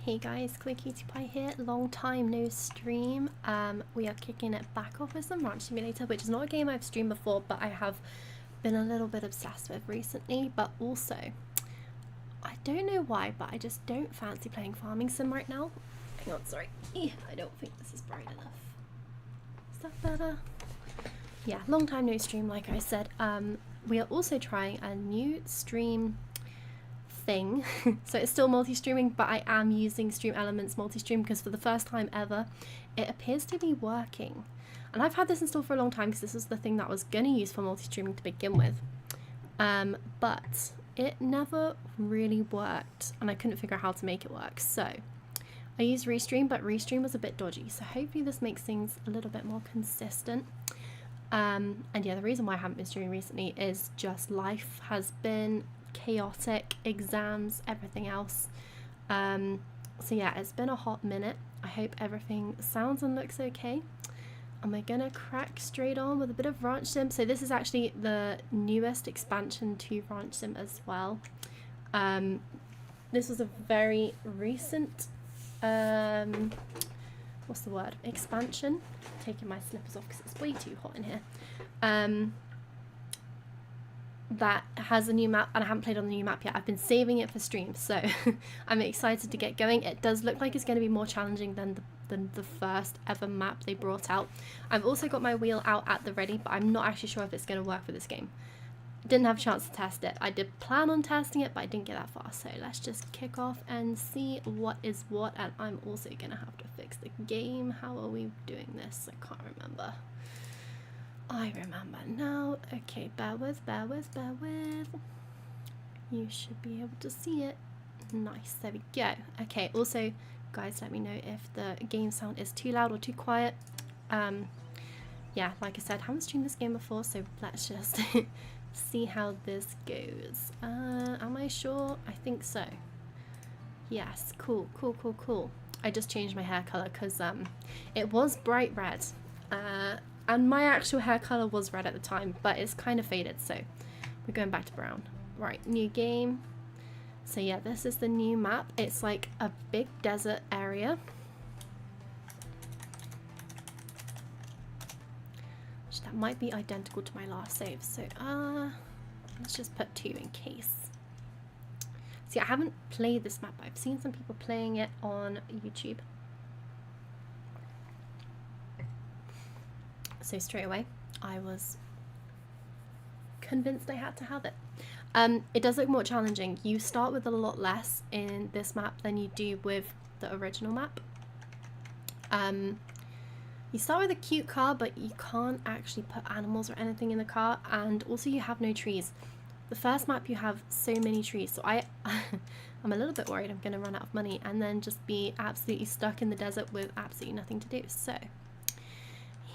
Hey guys, ClearQtPie here. Long time no stream. We are kicking it back off with some Ranch Simulator, which is not a game I've streamed before, but I have been a little bit obsessed with recently. But also, I don't know why, but I just don't fancy playing Farming Sim right now. Hang on, sorry. I don't think this is bright enough. Is that better? Yeah, long time no stream, like I said. We are also trying a new stream thing. So it's still multi-streaming, but I am using Stream Elements multi-stream because for the first time ever it appears to be working. And I've had this installed for a long time because this was the thing that I was going to use for multi-streaming to begin with, but it never really worked and I couldn't figure out how to make it work. So I used Restream, but Restream was a bit dodgy, so hopefully this makes things a little bit more consistent. And yeah, the reason why I haven't been streaming recently is just life has been chaotic, exams, everything else. So yeah, it's been a hot minute. I hope everything sounds and looks okay. And we're gonna crack straight on with a bit of Ranch Sim. So this is actually the newest expansion to Ranch Sim as well. This was a very recent what's the word? Expansion. I'm taking my slippers off because it's way too hot in here. That has a new map, and I haven't played on the new map yet. I've been saving it for stream, so I'm excited to get going. It does look like it's going to be more challenging than the first ever map they brought out. I've also got my wheel out at the ready, but I'm not actually sure if it's going to work for this game. Didn't have a chance to test it. I did plan on testing it, but I didn't get that far, so let's just kick off and see what is what. And I'm also going to have to fix the game. How are we doing this? I can't remember. I remember now. Okay, bear with. You should be able to see it. Nice, there we go. Okay, also, guys, let me know if the game sound is too loud or too quiet. Yeah, like I said, haven't streamed this game before, so let's just see how this goes. Am I sure? I think so. Yes, cool. I just changed my hair colour because it was bright red. And my actual hair colour was red at the time, but it's kind of faded, so we're going back to brown. Right, new game. So yeah, this is the new map. It's like a big desert area. That might be identical to my last save, so let's just put 2 in case. See, I haven't played this map, but I've seen some people playing it on YouTube. So straight away, I was convinced I had to have it. It does look more challenging. You start with a lot less in this map than you do with the original map. You start with a cute car, but you can't actually put animals or anything in the car, and also you have no trees. The first map you have so many trees, so I'm a little bit worried I'm going to run out of money and then just be absolutely stuck in the desert with absolutely nothing to do. So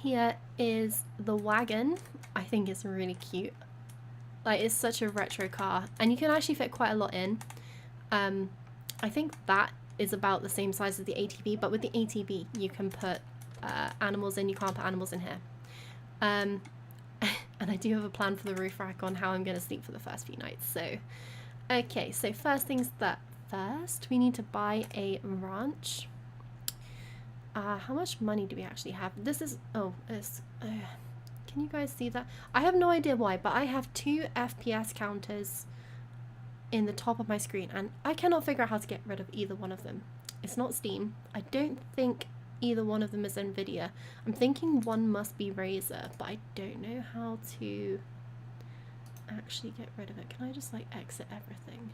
here is the wagon. I think it's really cute. Like, it's such a retro car, and you can actually fit quite a lot in. I think that is about the same size as the ATV, but with the ATV you can put animals in. You can't put animals in here. And I do have a plan for the roof rack on how I'm going to sleep for the first few nights. So okay, so first things that first, we need to buy a ranch. How much money do we actually have? This is, oh, it's, can you guys see that? I have no idea why, but I have 2 FPS counters in the top of my screen, and I cannot figure out how to get rid of either one of them. It's not Steam. I don't think either one of them is Nvidia. I'm thinking one must be Razer, but I don't know how to actually get rid of it. Can I just like exit everything?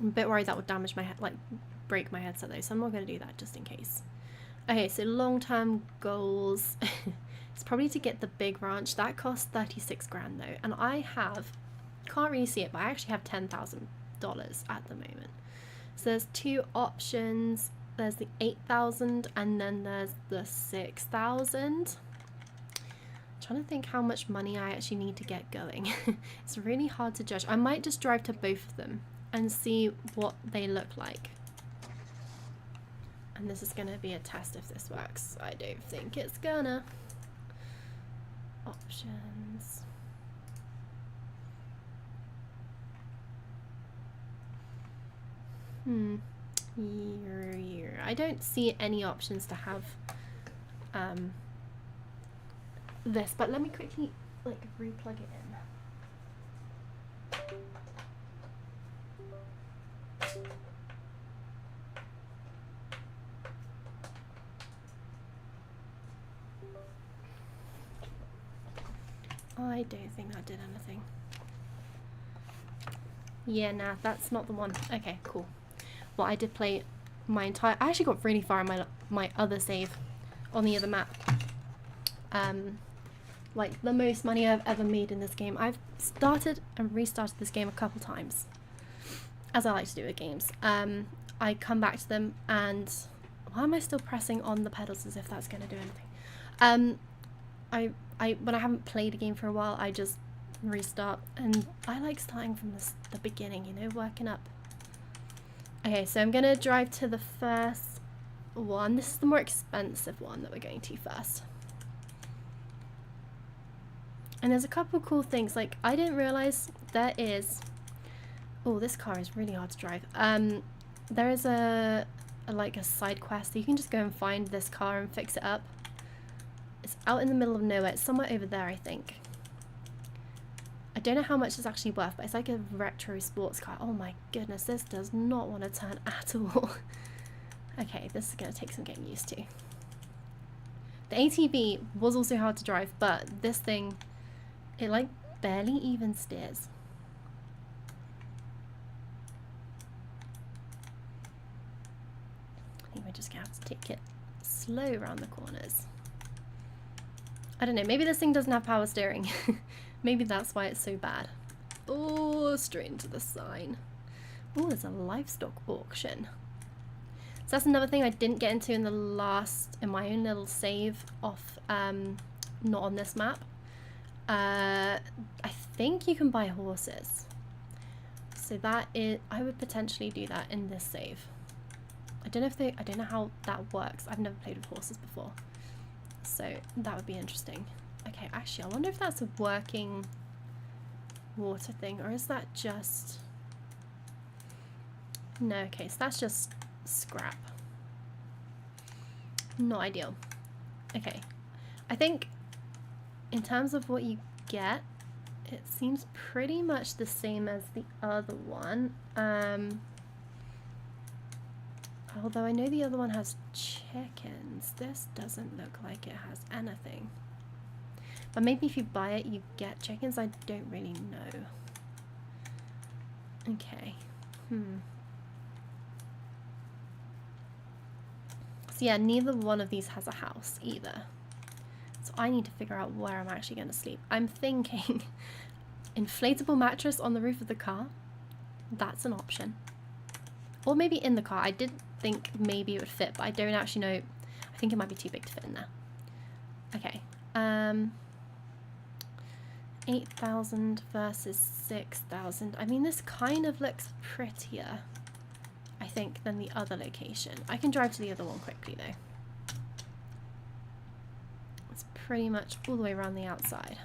I'm a bit worried that would damage my head, like break my headset though, so I'm not going to do that just in case. Okay, so long-term goals. It's probably to get the big ranch. That costs 36 grand though, and I have, can't really see it, but I actually have $10,000 at the moment. So there's 2 options. There's the 8,000 and then there's the 6,000. Trying to think how much money I actually need to get going. It's really hard to judge. I might just drive to both of them and see what they look like. And this is going to be a test if this works. I don't think it's gonna. Options. I don't see any options to have this, but let me quickly like replug it in. I don't think that did anything. Yeah, nah, that's not the one. Okay, cool. Well, I did play my entire... I actually got really far in my other save on the other map. Like, the most money I've ever made in this game. I've started and restarted this game a couple times, as I like to do with games. I come back to them and... Why am I still pressing on the pedals as if that's going to do anything? When I haven't played a game for a while, I just restart, and I like starting from the beginning, you know, working up. Okay, so I'm gonna drive to the first one. This is the more expensive one that we're going to first. And there's a couple cool things, like I didn't realize there is... Oh, this car is really hard to drive. There is a side quest, so you can just go and find this car and fix it up. It's out in the middle of nowhere. It's somewhere over there, I think. I don't know how much it's actually worth, but it's like a retro sports car. Oh my goodness, this does not want to turn at all. Okay, this is going to take some getting used to. The ATV was also hard to drive, but this thing, it like barely even steers. I think we're just going to have to take it slow around the corners. I don't know, maybe this thing doesn't have power steering. Maybe that's why it's so bad. Oh, straight into the sign. Oh, there's a livestock auction. So that's another thing I didn't get into in my own little save off, not on this map. I think you can buy horses. So that is, I would potentially do that in this save. I don't know how that works. I've never played with horses before. So that would be interesting. Okay, actually, I wonder if that's a working water thing, or is that just... No, okay, so that's just scrap. Not ideal. Okay, I think in terms of what you get, it seems pretty much the same as the other one. Although I know the other one has chickens. This doesn't look like it has anything. But maybe if you buy it, you get chickens. I don't really know. Okay. So yeah, neither one of these has a house either. So I need to figure out where I'm actually going to sleep. I'm thinking inflatable mattress on the roof of the car. That's an option. Or maybe in the car. I did think maybe it would fit, but I don't actually know. I think it might be too big to fit in there. Okay. 8,000 versus 6,000. I mean, this kind of looks prettier, I think, than the other location. I can drive to the other one quickly, though. It's pretty much all the way around the outside.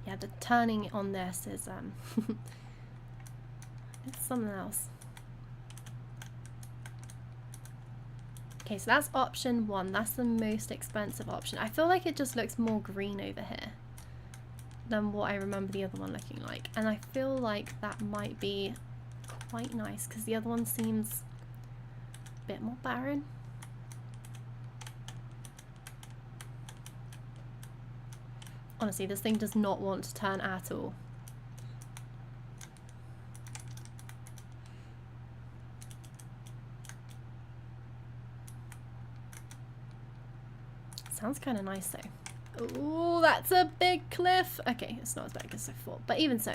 Yeah, the turning on this is, it's something else. Okay, so that's option one. That's the most expensive option. I feel like it just looks more green over here than what I remember the other one looking like. And I feel like that might be quite nice because the other one seems a bit more barren. Honestly, this thing does not want to turn at all. Sounds kind of nice though. Oh, that's a big cliff. Okay, it's not as big as I thought, but even so.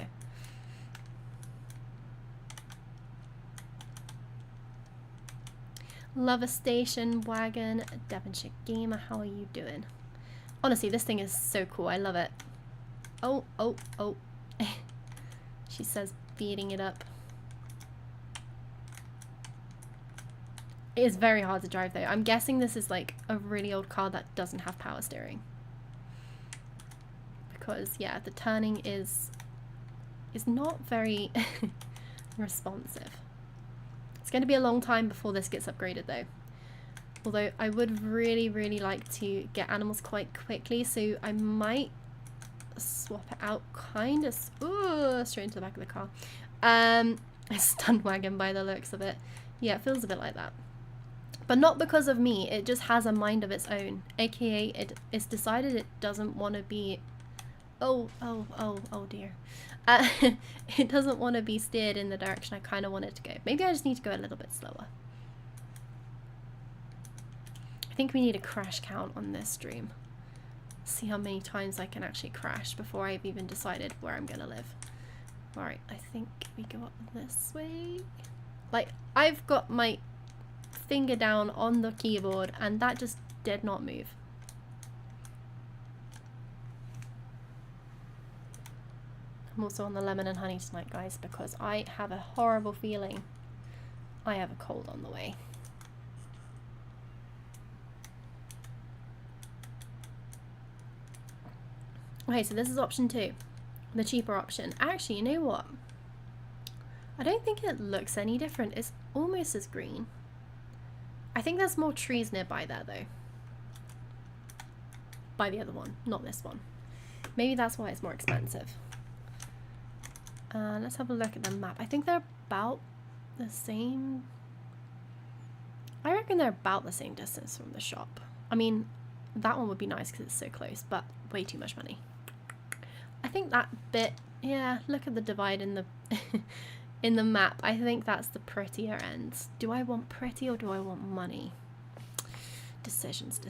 Lover Station Wagon, Devonshire Gamer, how are you doing? Honestly, this thing is so cool. I love it. Oh, oh, oh. She says beating it up. It is very hard to drive though. I'm guessing this is like a really old car that doesn't have power steering. because yeah, the turning is not very responsive. It's going to be a long time before this gets upgraded though. Although I would really like to get animals quite quickly, so I might swap it out kind of straight into the back of the car. A stun wagon by the looks of it. Yeah, it feels a bit like that. But not because of me, it just has a mind of its own. AKA it's decided it doesn't want to be... Oh dear. It doesn't want to be steered in the direction I kind of want it to go. Maybe I just need to go a little bit slower. I think we need a crash count on this stream. See how many times I can actually crash before I've even decided where I'm gonna live. Alright, I think we go up this way. Like, I've got my finger down on the keyboard and that just did not move. I'm also on the lemon and honey tonight, guys, because I have a horrible feeling I have a cold on the way. Okay, so this is option 2, the cheaper option. Actually, you know what? I don't think it looks any different. It's almost as green. I think there's more trees nearby there, though. By the other one, not this one. Maybe that's why it's more expensive. Let's have a look at the map. I think they're about the same. I reckon they're about the same distance from the shop. I mean, that one would be nice because it's so close, but way too much money. I think that bit, yeah, look at the divide in the in the map. I think that's the prettier end. Do I want pretty or do I want money? Decisions.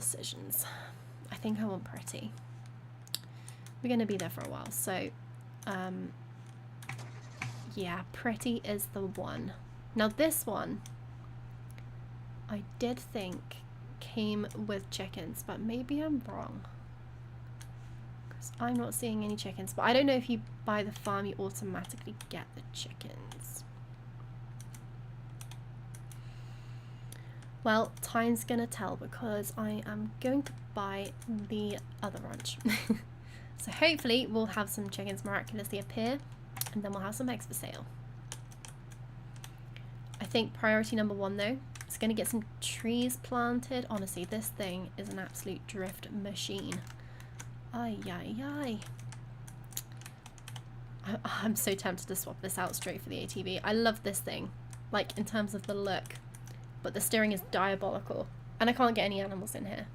I think I want pretty. We're going to be there for a while, so yeah, pretty is the one. Now this one, I did think came with chickens, but maybe I'm wrong. Because I'm not seeing any chickens, but I don't know if you buy the farm, you automatically get the chickens. Well, time's gonna tell because I am going to buy the other ranch. So hopefully we'll have some chickens miraculously appear. And then we'll have some eggs for sale. I think priority number 1 though is going to get some trees planted. Honestly, this thing is an absolute drift machine. Ay. I'm so tempted to swap this out straight for the ATV. I love this thing, like in terms of the look, but the steering is diabolical. And I can't get any animals in here.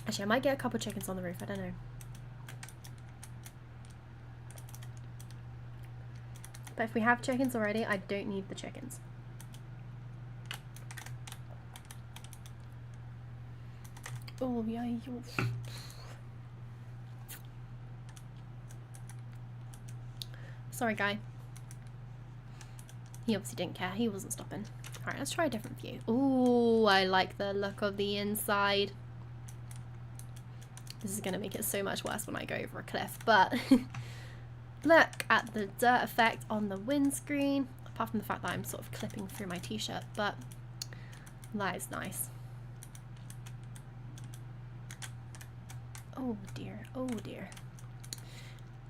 Actually, I might get a couple chickens on the roof, I don't know. But if we have chickens already, I don't need the chickens. Oh, yeah. Sorry, guy. He obviously didn't care. He wasn't stopping. Alright, let's try a different view. Ooh, I like the look of the inside. This is going to make it so much worse when I go over a cliff, but... Look at the dirt effect on the windscreen, apart from the fact that I'm sort of clipping through my t-shirt, but that is nice. Oh dear.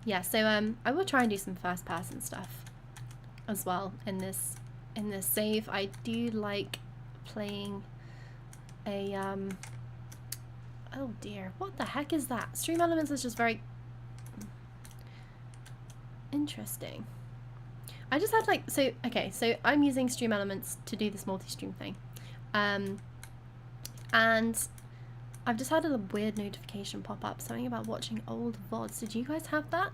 Yeah, so I will try and do some first person stuff as well in this save. I do like playing a oh dear, what the heck is that? Stream Elements is just very interesting. I just had like, so okay, so I'm using Stream Elements to do this multi-stream thing, and I've just had a weird notification pop up, something about watching old VODs. Did you guys have that?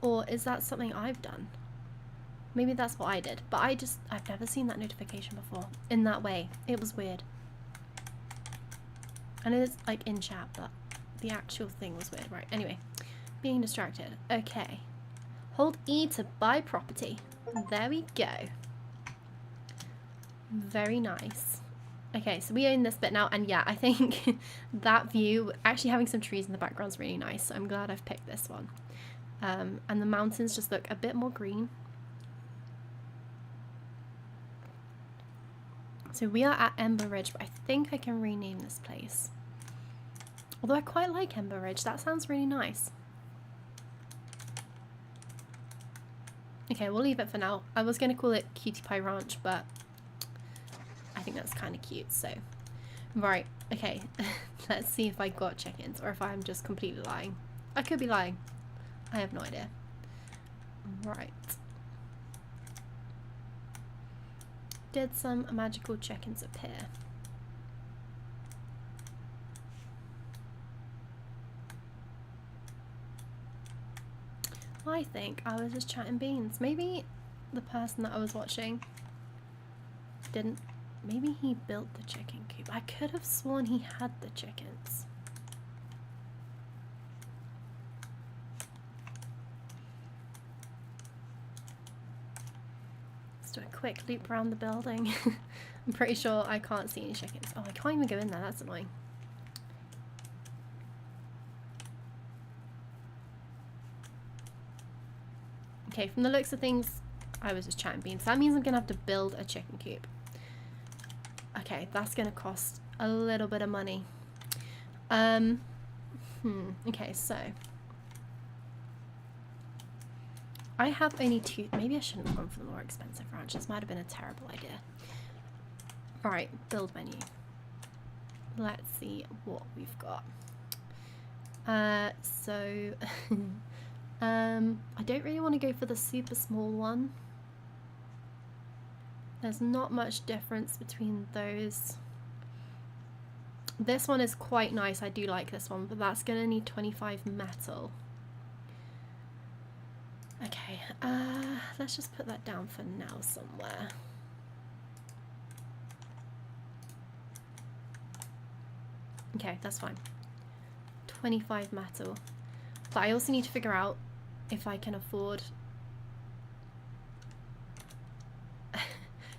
Or is that something I've done? Maybe that's what I did, but I've never seen that notification before in that way. It was weird. And it's like in chat, but the actual thing was weird. Right, anyway, being distracted. Okay. Hold E to buy property. There we go. Very nice. Okay, so we own this bit now, and yeah, I think that view, actually having some trees in the background is really nice, so I'm glad I've picked this one. And the mountains just look a bit more green. So we are at Ember Ridge, but I think I can rename this place. Although I quite like Ember Ridge, that sounds really nice. Okay, we'll leave it for now. I was going to call it Cutie Pie Ranch, but I think that's kind of cute, so. Right, okay. Let's see if I got chickens or if I'm just completely lying. I could be lying. I have no idea. Right. Did some magical chickens appear? I think I was just chatting beans. Maybe the person that I was watching didn't. Maybe he built the chicken coop. I could have sworn he had the chickens. Let's do a quick loop around the building. I'm pretty sure I can't see any chickens. Oh, I can't even go in there. That's annoying. Okay, from the looks of things, I was just chatting beans. That means I'm going to have to build a chicken coop. Okay, that's going to cost a little bit of money. Okay, so. I have only 2. Maybe I shouldn't have gone for the more expensive ranch. This might have been a terrible idea. Right, build menu. Let's see what we've got. I don't really want to go for the super small one. There's not much difference between those. This one is quite nice. I do like this one, but that's going to need 25 metal. Okay, let's just put that down for now somewhere. Okay, that's fine. 25 metal. But I also need to figure out if I can afford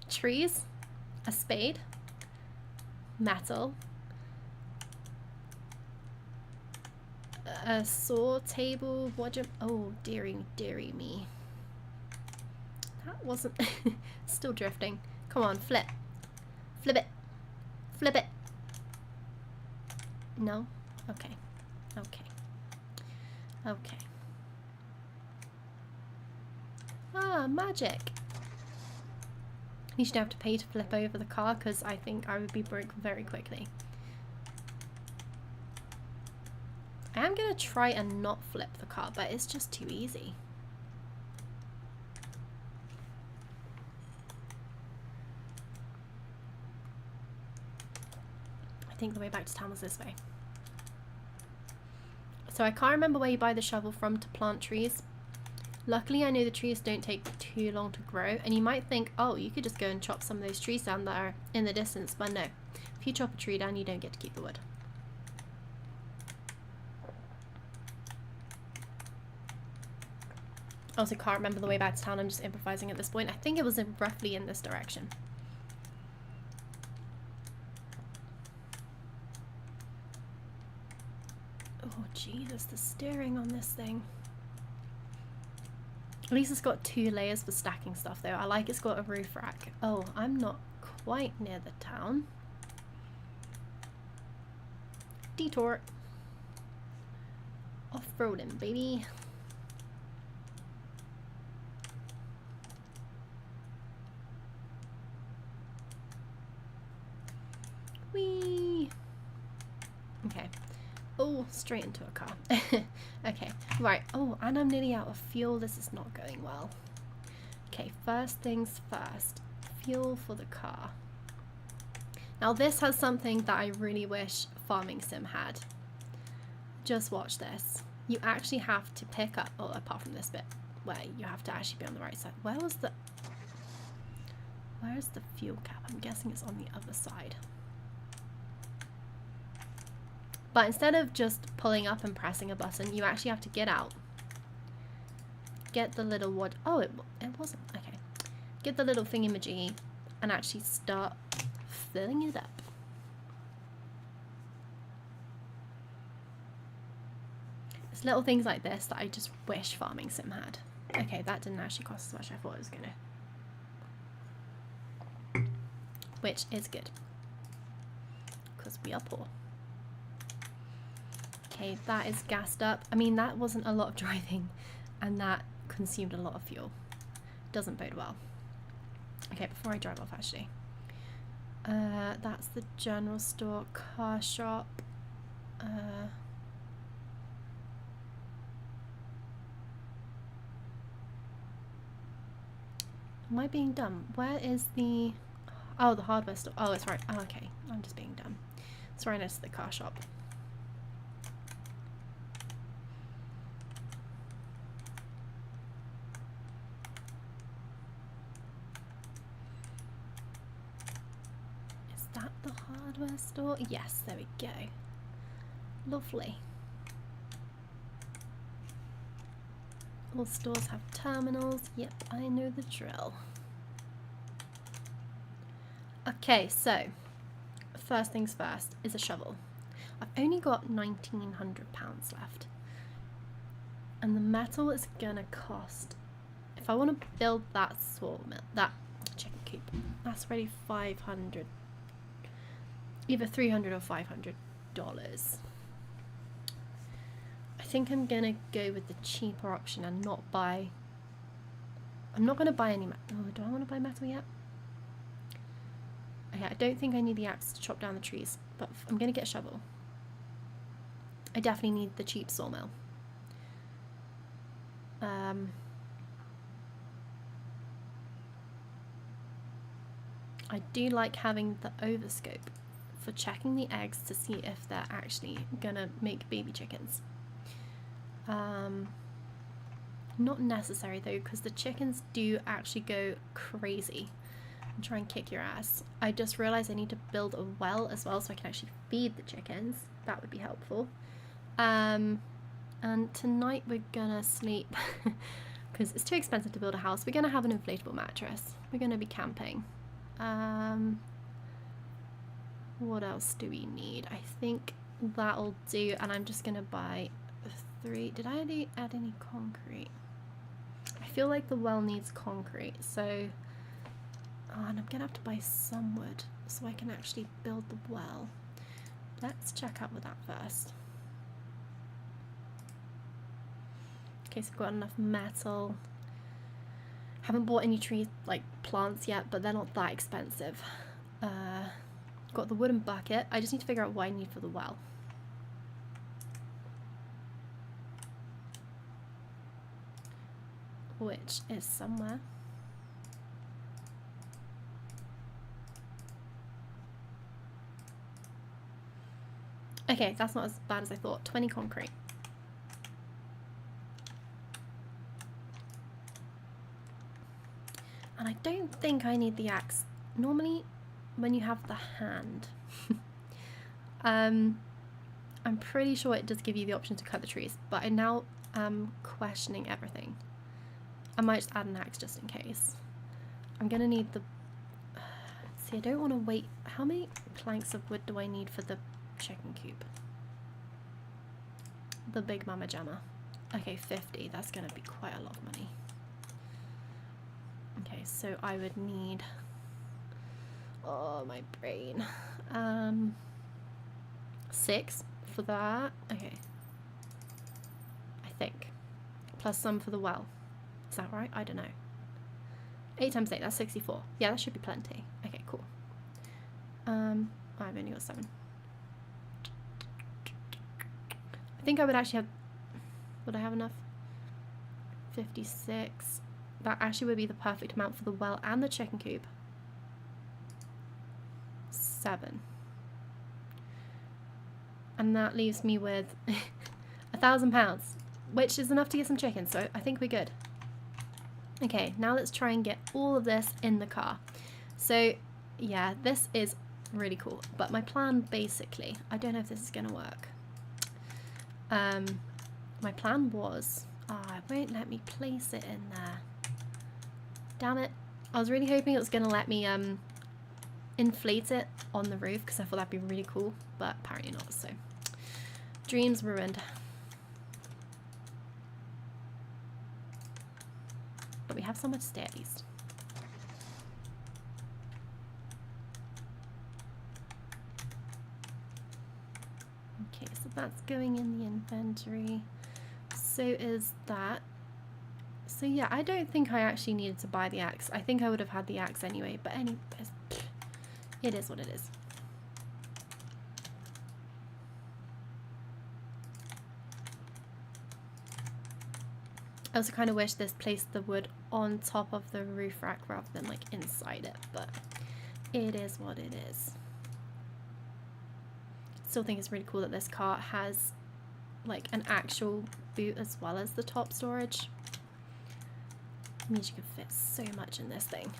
trees, a spade, metal, a saw table, wardrobe. Oh, dearie me. That wasn't still drifting. Come on, flip. Flip it. Flip it. No? Okay. Okay. Okay. Ah, magic. You should have to pay to flip over the car because I think I would be broke very quickly. I am going to try and not flip the car, but it's just too easy. I think the way back to town was this way. So I can't remember where you buy the shovel from to plant trees. Luckily, I know the trees don't take too long to grow, and you might think, oh, you could just go and chop some of those trees down that are in the distance, but no. If you chop a tree down, you don't get to keep the wood. I also can't remember the way back to town, I'm just improvising at this point. I think it was roughly in this direction. Oh, Jesus, the steering on this thing. At least it's got 2 layers for stacking stuff though. I like it's got a roof rack. Oh, I'm not quite near the town. Detour. Off-roading, baby. Whee! Okay. Oh, straight into a car. Okay, right. Oh, and I'm nearly out of fuel. This is not going well. Okay, first things first. Fuel for the car. Now this has something that I really wish Farming Sim had. Just watch this. You actually have to pick up, oh, apart from this bit, where you have to actually be on the right side. Where's the fuel cap? I'm guessing it's on the other side. But instead of just pulling up and pressing a button, you actually have to get out. Get the little wood. Oh, it wasn't. Okay. Get the little thingy-majiggy and actually start filling it up. It's little things like this that I just wish Farming Sim had. Okay, that didn't actually cost as much as I thought it was going to. Which is good. Because we are poor. Okay, that is gassed up. I mean, that wasn't a lot of driving, and that consumed a lot of fuel. Doesn't bode well. Okay, before I drive off, actually. That's the general store, car shop. Am I being dumb? Where is the... Oh, the hardware store. Oh, it's right. Oh, okay. I'm just being dumb. It's right next to the car shop. Is that the hardware store? Yes, there we go. Lovely. All stores have terminals. Yep, I know the drill. Okay, so first things first is a shovel. I've only got £1,900 left. And the metal is gonna cost, if I want to build that sawmill, that chicken coop, that's already 500, either $300 or $500. I think I'm gonna go with the cheaper option and not buy, I'm not gonna buy any metal. Oh, do I want to buy metal yet? Okay, I don't think I need the axe to chop down the trees, but I'm gonna get a shovel. I definitely need the cheap sawmill. I do like having the overscope for checking the eggs to see if they're actually gonna make baby chickens. Not necessary though, because the chickens do actually go crazy and try and kick your ass. I just realized I need to build a well as well so I can actually feed the chickens. That would be helpful. And tonight we're gonna sleep because it's too expensive to build a house. We're gonna have an inflatable mattress. We're gonna be camping. What else do we need? I think that'll do, and I'm just gonna buy 3. Did I add any concrete? I feel like the well needs concrete, so and I'm gonna have to buy some wood so I can actually build the well. Let's check out with that first. Okay, so I've got enough metal. Haven't bought any tree like plants yet, but they're not that expensive. Got the wooden bucket. I just need to figure out what I need for the well. Which is somewhere. Okay, that's not as bad as I thought. 20 concrete. And I don't think I need the axe. Normally, when you have the hand, I'm pretty sure it does give you the option to cut the trees, but I now am questioning everything. I might just add an axe just in case. I'm gonna need the... See, I don't want to wait. How many planks of wood do I need for the chicken coop? The big mama jamma. Okay, 50. That's gonna be quite a lot of money. Okay, so I would need... Oh, my brain. 6 for that. Okay. I think. Plus some for the well. Is that right? I don't know. 8 times 8, that's 64. Yeah, that should be plenty. Okay, cool. I've only got 7. I think I would actually have... Would I have enough? 56. That actually would be the perfect amount for the well and the chicken coop. 7. And that leaves me with £1,000, which is enough to get some chickens, so I think we're good. Okay, now let's try and get all of this in the car. So, yeah, this is really cool, but my plan basically, I don't know if this is going to work. My plan was, it won't let me place it in there. Damn it. I was really hoping it was going to let me inflate it on the roof because I thought that'd be really cool, but apparently not, so dreams ruined. But we have somewhere to stay at least. Okay, so that's going in the inventory. So is that. So yeah, I don't think I actually needed to buy the axe. I think I would have had the axe anyway, but it is what it is. I also kind of wish this placed the wood on top of the roof rack rather than like inside it, but it is what it is. Still think it's really cool that this cart has like an actual boot as well as the top storage. It means you can fit so much in this thing.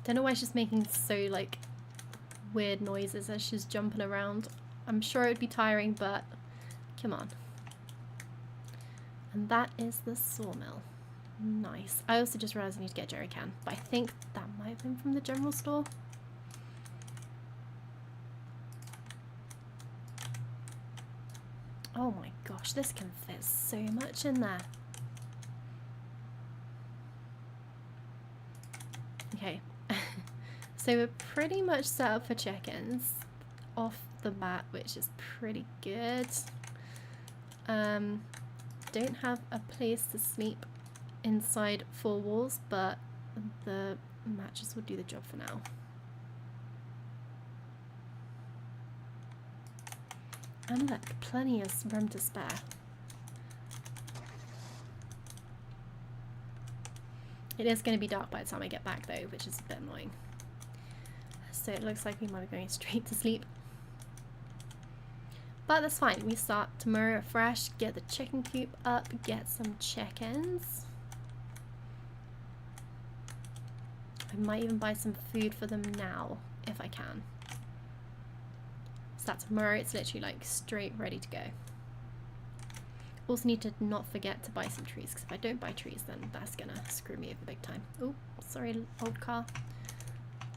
Don't know why she's making so like weird noises as she's jumping around. I'm sure it would be tiring, but come on. And that is the sawmill. Nice. I also just realized I need to get a jerry can, but I think that might have been from the general store. Oh my gosh, this can fit so much in there. Okay. So we're pretty much set up for chickens off the bat, which is pretty good. Don't have a place to sleep inside 4 walls, but the mattress will do the job for now. And look, plenty of room to spare. It is going to be dark by the time I get back though, which is a bit annoying. So it looks like we might be going straight to sleep. But that's fine. We start tomorrow fresh, get the chicken coop up, get some chickens. I might even buy some food for them now, if I can. So that tomorrow it's literally like straight ready to go. Also need to not forget to buy some trees, because if I don't buy trees then that's gonna screw me over big time. Oh, sorry old car.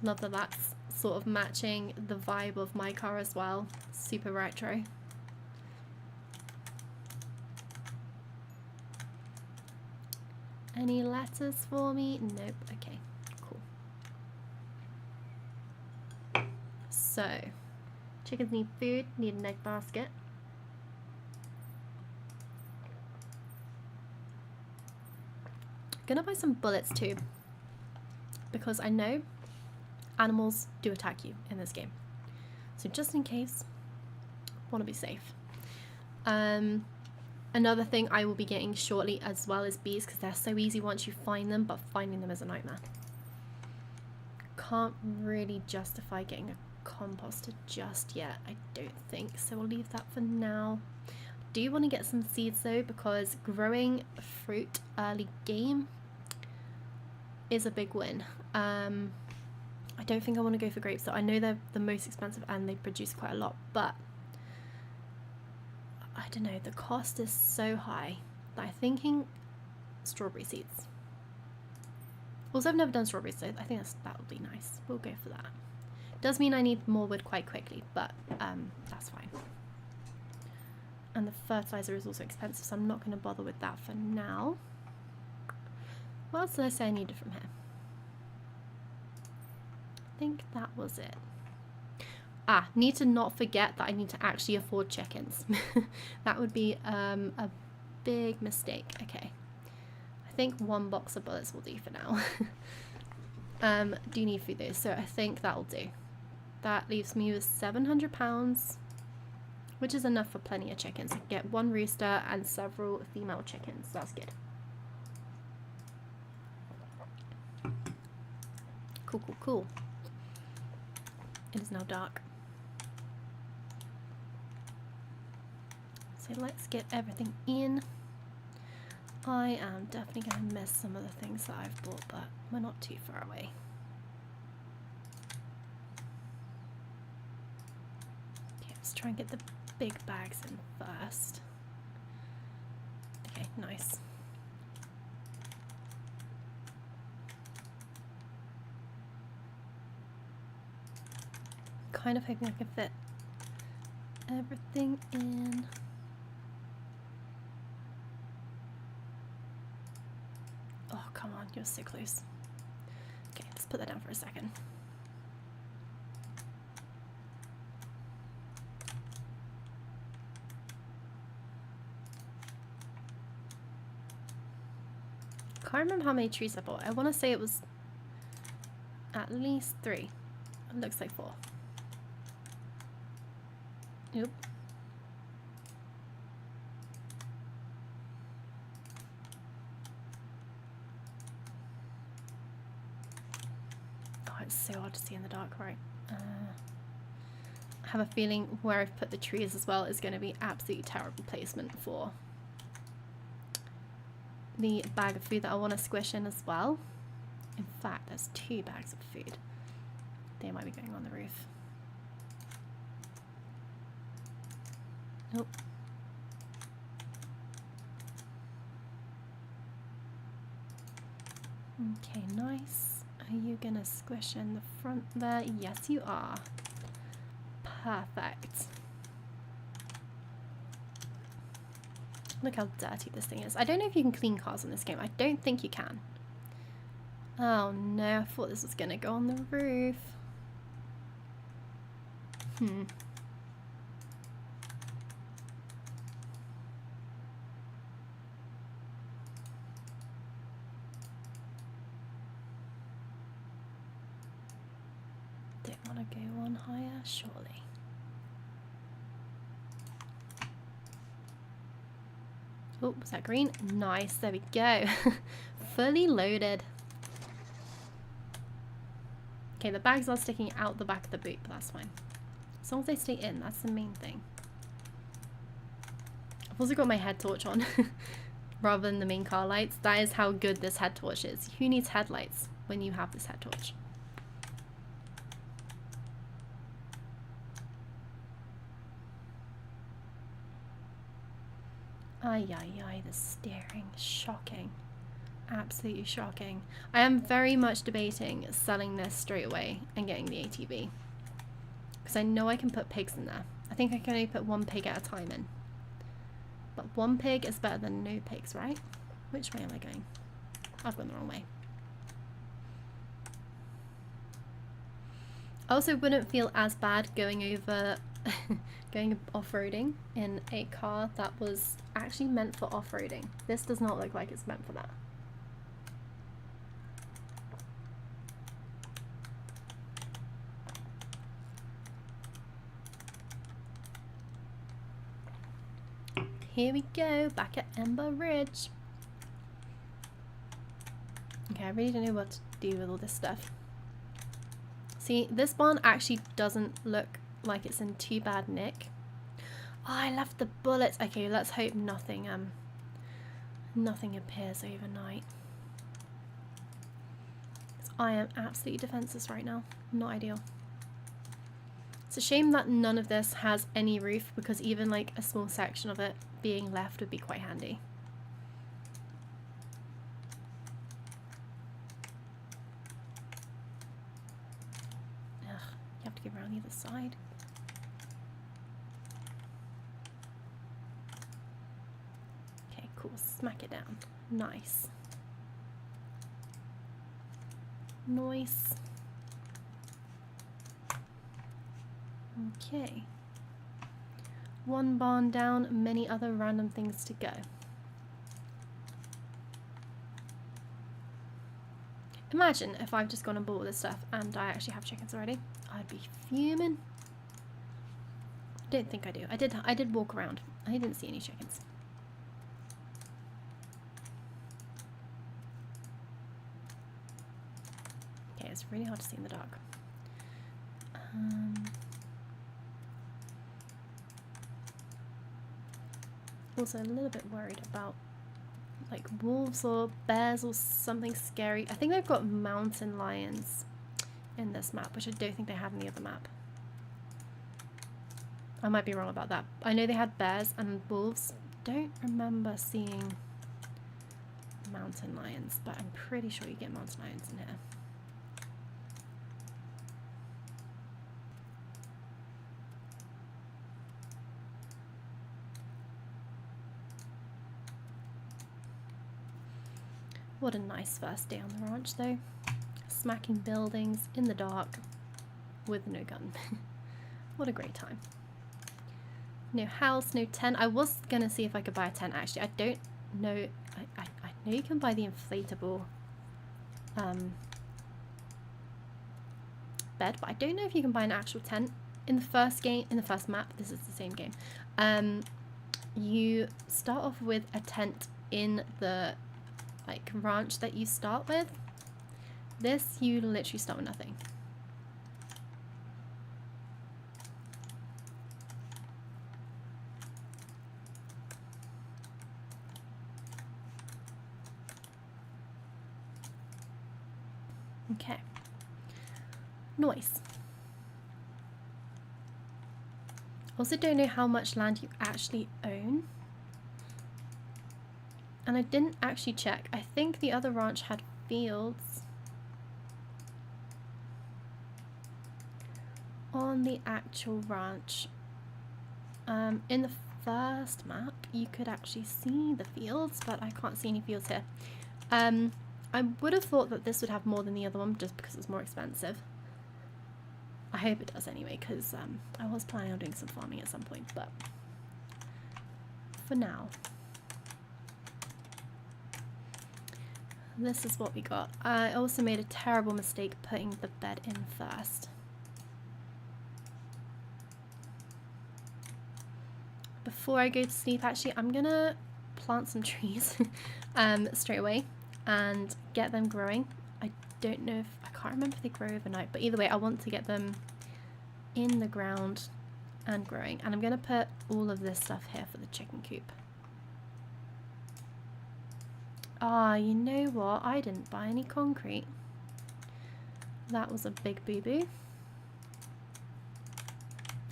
Love that that's sort of matching the vibe of my car as well. Super retro. Any letters for me? Nope. Okay, cool. So, chickens need food, need an egg basket. Gonna buy some bullets too, because I know animals do attack you in this game. So just in case, want to be safe. Another thing I will be getting shortly as well is bees, because they're so easy once you find them, but finding them is a nightmare. Can't really justify getting a composter just yet, I don't think, so we'll leave that for now. Do want to get some seeds though, because growing fruit early game is a big win. I don't think I want to go for grapes though. I know they're the most expensive and they produce quite a lot, but I don't know, the cost is so high that I'm thinking strawberry seeds. Also, I've never done strawberries, so I think that would be nice. We'll go for that. Does mean I need more wood quite quickly, but that's fine. And the fertilizer is also expensive, so I'm not going to bother with that for now. What else did I say I needed from here? I think that was it. Ah, need to not forget that I need to actually afford chickens. That would be a big mistake. Okay. I think 1 box of bullets will do for now. Do need food though, so I think that'll do. That leaves me with £700, which is enough for plenty of chickens. I can get 1 rooster and several female chickens. That's good. Cool, cool, cool. It is now dark. So let's get everything in. I am definitely going to miss some of the things that I've bought, but we're not too far away. Okay, let's try and get the big bags in first. Okay, nice. Kind of hoping I can fit everything in. Oh, You're so close. Okay, let's put that down for a second. Can't remember how many trees I bought. I want to say it was at least 3. It looks like 4. Yep. Oh, it's so hard to see in the dark, right? I have a feeling where I've put the trees as well is going to be absolutely terrible placement for the bag of food that I want to squish in as well. In fact, there's 2 bags of food. They might be going on the roof. Nope. Okay, nice. Are you gonna squish in the front there? Yes, you are. Perfect. Look how dirty this thing is. I don't know if you can clean cars in this game. I don't think you can. Oh no, I thought this was gonna go on the roof. Don't want to go one higher, surely. Oh, was that green? Nice, there we go. Fully loaded. Okay, the bags are sticking out the back of the boot, but that's fine. As long as they stay in, that's the main thing. I've also got my head torch on rather than the main car lights. That is how good this head torch is. Who needs headlights when you have this head torch? Ay, ay, ay, the steering. Shocking. Absolutely shocking. I am very much debating selling this straight away and getting the ATV. Because I know I can put pigs in there. I think I can only put 1 pig at a time in. But 1 pig is better than no pigs, right? Which way am I going? I've gone the wrong way. I also wouldn't feel as bad going over going off-roading in a car that was actually meant for off-roading. This does not look like it's meant for that. Here we go, back at Ember Ridge. Okay, I really don't know what to do with all this stuff. See, this barn actually doesn't look like it's in too bad nick. Oh, I left the bullets. Okay, let's hope nothing nothing appears overnight. I am absolutely defenseless right now. Not ideal. It's a shame that none of this has any roof, because even like a small section of it being left would be quite handy. Ugh, you have to go around the other side. Okay, cool. Smack it down. Nice. Nice. Okay. 1 barn down, many other random things to go. Imagine if I've just gone and bought all this stuff and I actually have chickens already. I'd be fuming. Don't think I do. I did walk around. I didn't see any chickens. Okay, it's really hard to see in the dark. Also a little bit worried about like wolves or bears or something scary. I think they've got mountain lions in this map, which I don't think they have in the other map. I might be wrong about that. I know they had bears and wolves. Don't remember seeing mountain lions, but I'm pretty sure you get mountain lions in here. What a nice first day on the ranch though. Smacking buildings in the dark with no gun. What a great time. No house, no tent. I was gonna see if I could buy a tent actually. I don't know. I know you can buy the inflatable bed, but I don't know if you can buy an actual tent. In the first game, in the first map, this is the same game, you start off with a tent in the like ranch that you start with. This, you literally start with nothing. Okay. Nice. Also don't know how much land you actually own. And I didn't actually check. I think the other ranch had fields. On the actual ranch. In the first map, you could actually see the fields, but I can't see any fields here. I would have thought that this would have more than the other one just because it's more expensive. I hope it does anyway, because I was planning on doing some farming at some point, but for now, this is what we got. I also made a terrible mistake putting the bed in first. Before I go to sleep, actually, I'm gonna plant some trees straight away and get them growing. I don't know if, I can't remember if they grow overnight, but either way, I want to get them in the ground and growing. And I'm gonna put all of this stuff here for the chicken coop. Ah, you know what? I didn't buy any concrete. That was a big boo-boo.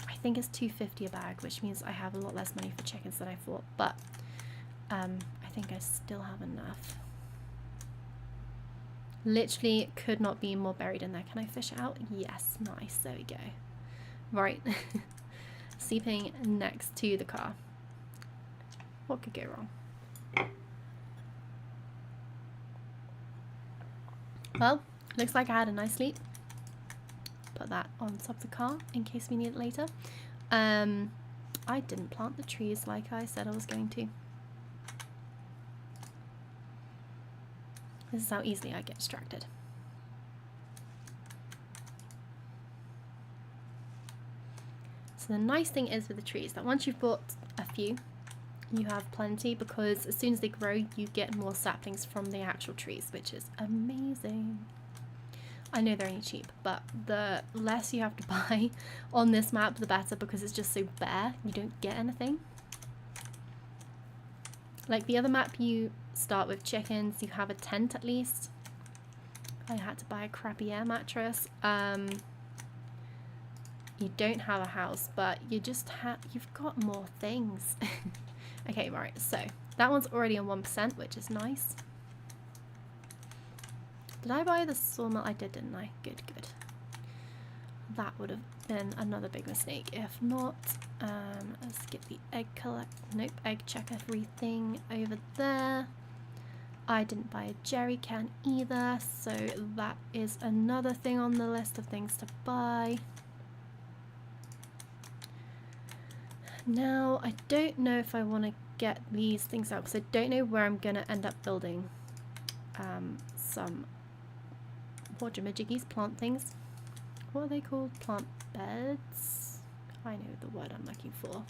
I think it's $2.50 a bag, which means I have a lot less money for chickens than I thought, but I think I still have enough. Literally could not be more buried in there. Can I fish it out? Yes, nice, there we go. Right, sleeping next to the car. What could go wrong? Well, looks like I had a nice sleep. Put that on top of the car in case we need it later. I didn't plant the trees like I said I was going to. This is how easily I get distracted. So the nice thing is with the trees that once you've bought a few, you have plenty, because as soon as they grow you get more saplings from the actual trees, which is amazing. I know they're only cheap, but the less you have to buy on this map the better, because it's just so bare, you don't get anything. Like the other map, you start with chickens, you have a tent at least. I had to buy a crappy air mattress. You don't have a house, but you just have, you've got more things. Okay, right, so that one's already on 1%, which is nice. Did I buy the sawmill? I did, didn't I? Good, good. That would have been another big mistake. If not, let's get the egg collect. Nope, egg check everything over there. I didn't buy a jerry can either, so that is another thing on the list of things to buy. Now, I don't know if I want to get these things out, because I don't know where I'm going to end up building some whatchamajiggies, plant things. What are they called? Plant beds? I know the word I'm looking for.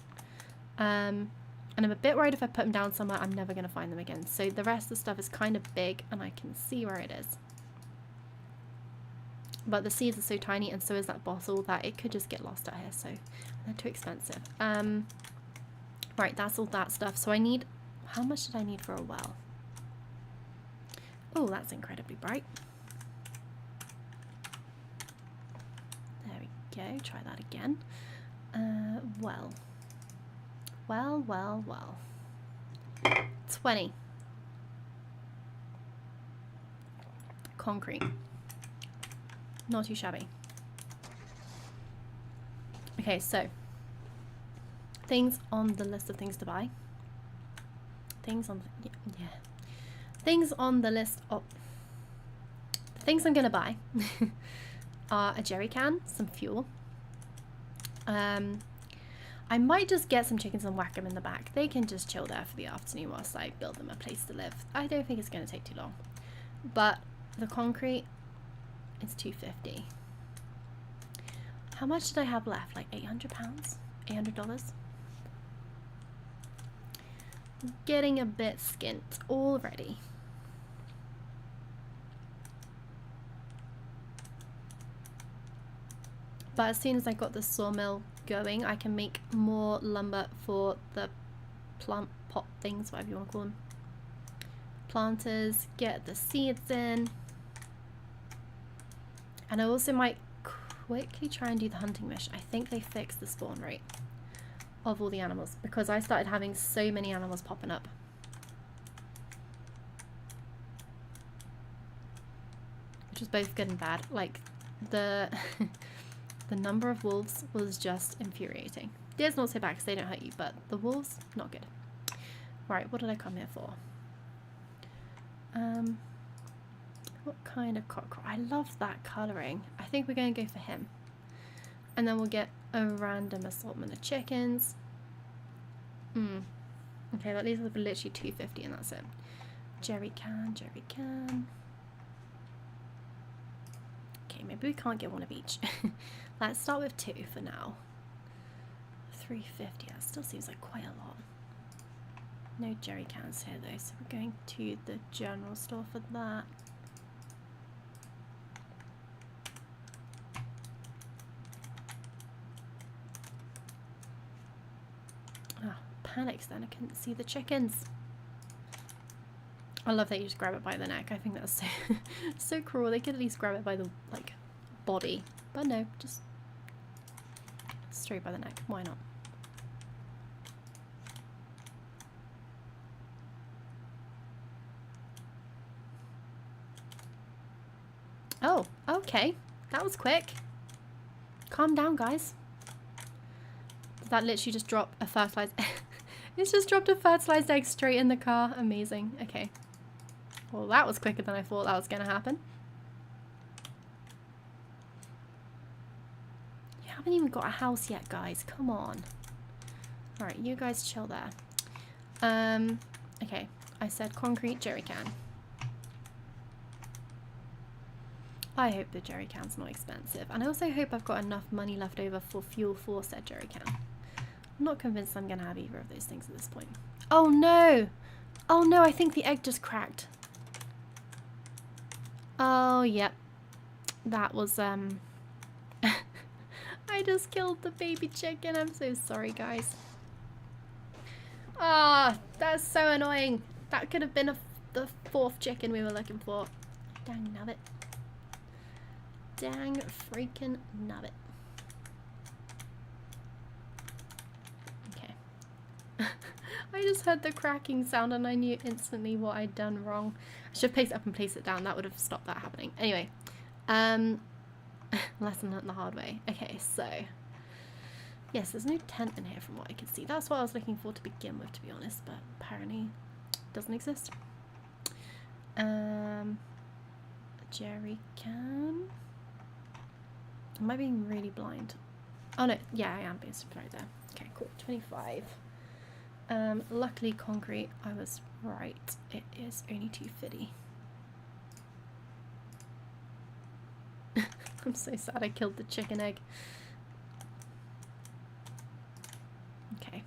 And I'm a bit worried if I put them down somewhere, I'm never going to find them again. So the rest of the stuff is kind of big, and I can see where it is. But the seeds are so tiny, and so is that bottle, that it could just get lost out here, so they're too expensive. Right, that's all that stuff. So I need, how much did I need for a well? Oh, that's incredibly bright. There we go, try that again. Well. 20. Concrete. Not too shabby. Okay, so things on the list of things to buy. Things on the, yeah. things on the list of the things I'm gonna buy are a jerry can, some fuel. I might just get some chickens and whack them in the back. They can just chill there for the afternoon whilst I build them a place to live. I don't think it's going to take too long. But the concrete is $250. How much did I have left? Like £800? $800? Getting a bit skint already. But as soon as I got the sawmill going, I can make more lumber for the plant pot things, whatever you want to call them. Planters, get the seeds in. And I also might quickly try and do the hunting mission. I think they fixed the spawn rate of all the animals because I started having so many animals popping up. Which was both good and bad. Like the the number of wolves was just infuriating. Deer's not so bad because they don't hurt you, but the wolves, not good. Right, what did I come here for? What kind of cockerel? I love that colouring. I think we're going to go for him. And then we'll get a random assortment of chickens. Okay, that leaves us with literally $250 and that's it. Jerry can, jerry can. Okay, maybe we can't get one of each. Let's start with 2 for now. $350, that still seems like quite a lot. No jerry cans here though, so we're going to the general store for that. Ah, panics then, I couldn't see the chickens. I love that you just grab it by the neck. I think that's so, so cruel. They could at least grab it by the, like, body. But no, just straight by the neck. Why not? Oh, okay. That was quick. Calm down, guys. Did that literally just drop a fertilized... It's just dropped a fertilized egg straight in the car. Amazing. Okay. Well, that was quicker than I thought that was going to happen. You haven't even got a house yet, guys. Come on. Alright, you guys chill there. Okay. I said concrete jerry can. I hope the jerry can's not expensive. And I also hope I've got enough money left over for fuel for said jerry can. I'm not convinced I'm going to have either of those things at this point. Oh no! Oh no, I think the egg just cracked. Oh, yep. That was, I just killed the baby chicken. I'm so sorry, guys. Ah, that's so annoying. That could have been the 4th chicken we were looking for. Dang nabbit. Dang freaking nabbit. Okay. I just heard the cracking sound and I knew instantly what I'd done wrong. I should have paced up and placed it down. That would have stopped that happening. Anyway. Lesson learned the hard way. Okay, so. Yes, there's no tent in here from what I can see. That's what I was looking for to begin with, to be honest. But apparently it doesn't exist. Jerry can. Am I being really blind? Oh no, yeah, I am being right there. Okay, cool. 25. Luckily concrete, I was right. It is only $250. I'm so sad I killed the chicken egg. Okay.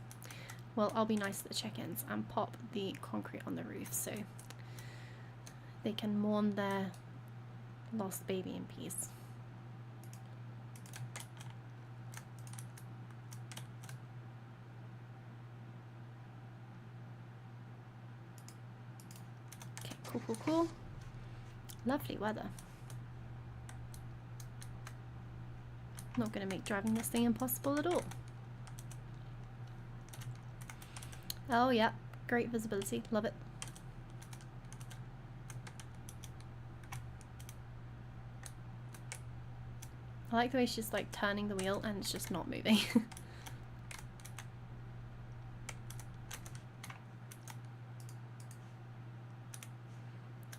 Well, I'll be nice to the chickens and pop the concrete on the roof so they can mourn their lost baby in peace. Okay, cool, cool, cool. Lovely weather. Not going to make driving this thing impossible at all. Oh yeah, great visibility, love it. I like the way she's like turning the wheel and it's just not moving.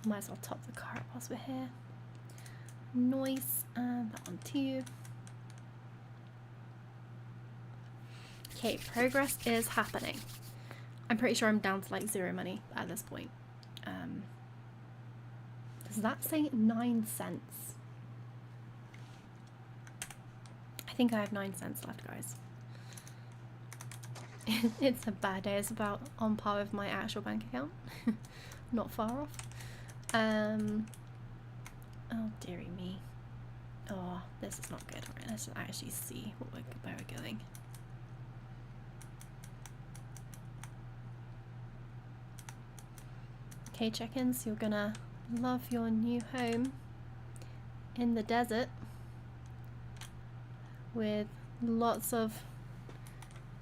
Might as well top the car up whilst we're here. Nice, and that one too. Okay, progress is happening. I'm pretty sure I'm down to like 0 money at this point. Does that say 9 cents? I think I have 9 cents left, guys. It's a bad day. It's about on par with my actual bank account. Not far off. Oh dearie me. Oh, this is not good. Right, let's actually see where we're going. Okay, chickens, you're gonna love your new home in the desert with lots of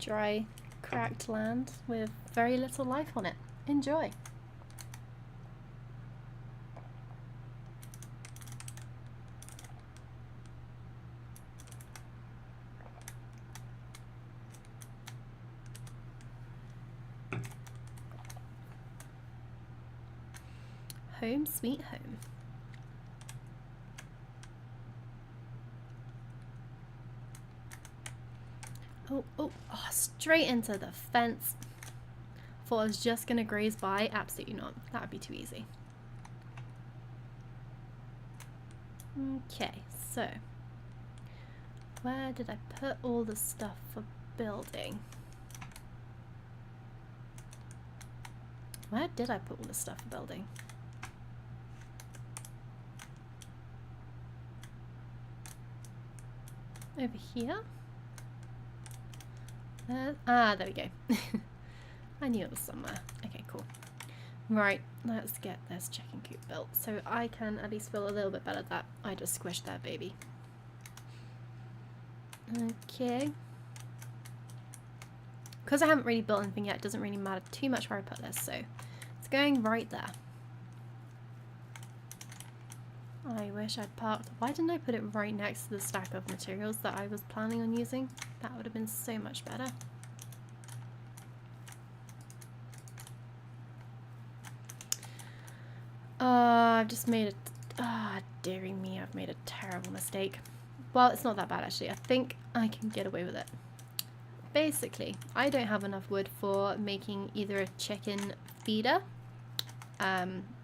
dry, cracked land with very little life on it. Enjoy! Home sweet home. Oh, straight into the fence. Thought I was just gonna graze by. Absolutely not. That would be too easy. Okay, so where did I put all the stuff for building? Where did I put all the stuff for building? Over here? There we go. I knew it was somewhere. Okay, cool. Right, let's get this chicken coop built so I can at least feel a little bit better that I just squished that baby. Okay. Because I haven't really built anything yet, it doesn't really matter too much where I put this, so it's going right there. I wish I'd parked. Why didn't I put it right next to the stack of materials that I was planning on using? That would have been so much better. I've just made a... dearie me, I've made a terrible mistake. Well, it's not that bad actually. I think I can get away with it. Basically, I don't have enough wood for making either a chicken feeder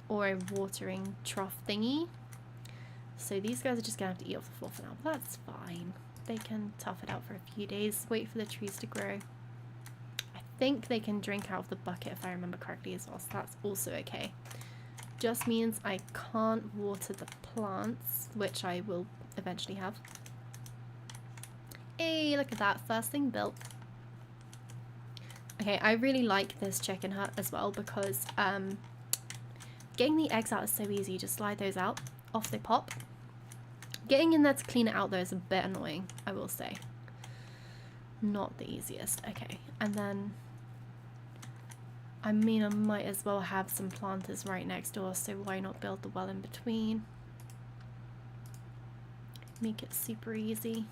or a watering trough thingy. So these guys are just going to have to eat off the floor for now, but that's fine. They can tough it out for a few days, wait for the trees to grow. I think they can drink out of the bucket if I remember correctly as well, so that's also okay. Just means I can't water the plants, which I will eventually have. Hey, look at that, first thing built. Okay, I really like this chicken hut as well because getting the eggs out is so easy. You just slide those out, off they pop. Getting in there to clean it out though is a bit annoying, I will say. Not the easiest. Okay, and then I mean I might as well have some planters right next door, so why not build the well in between? Make it super easy.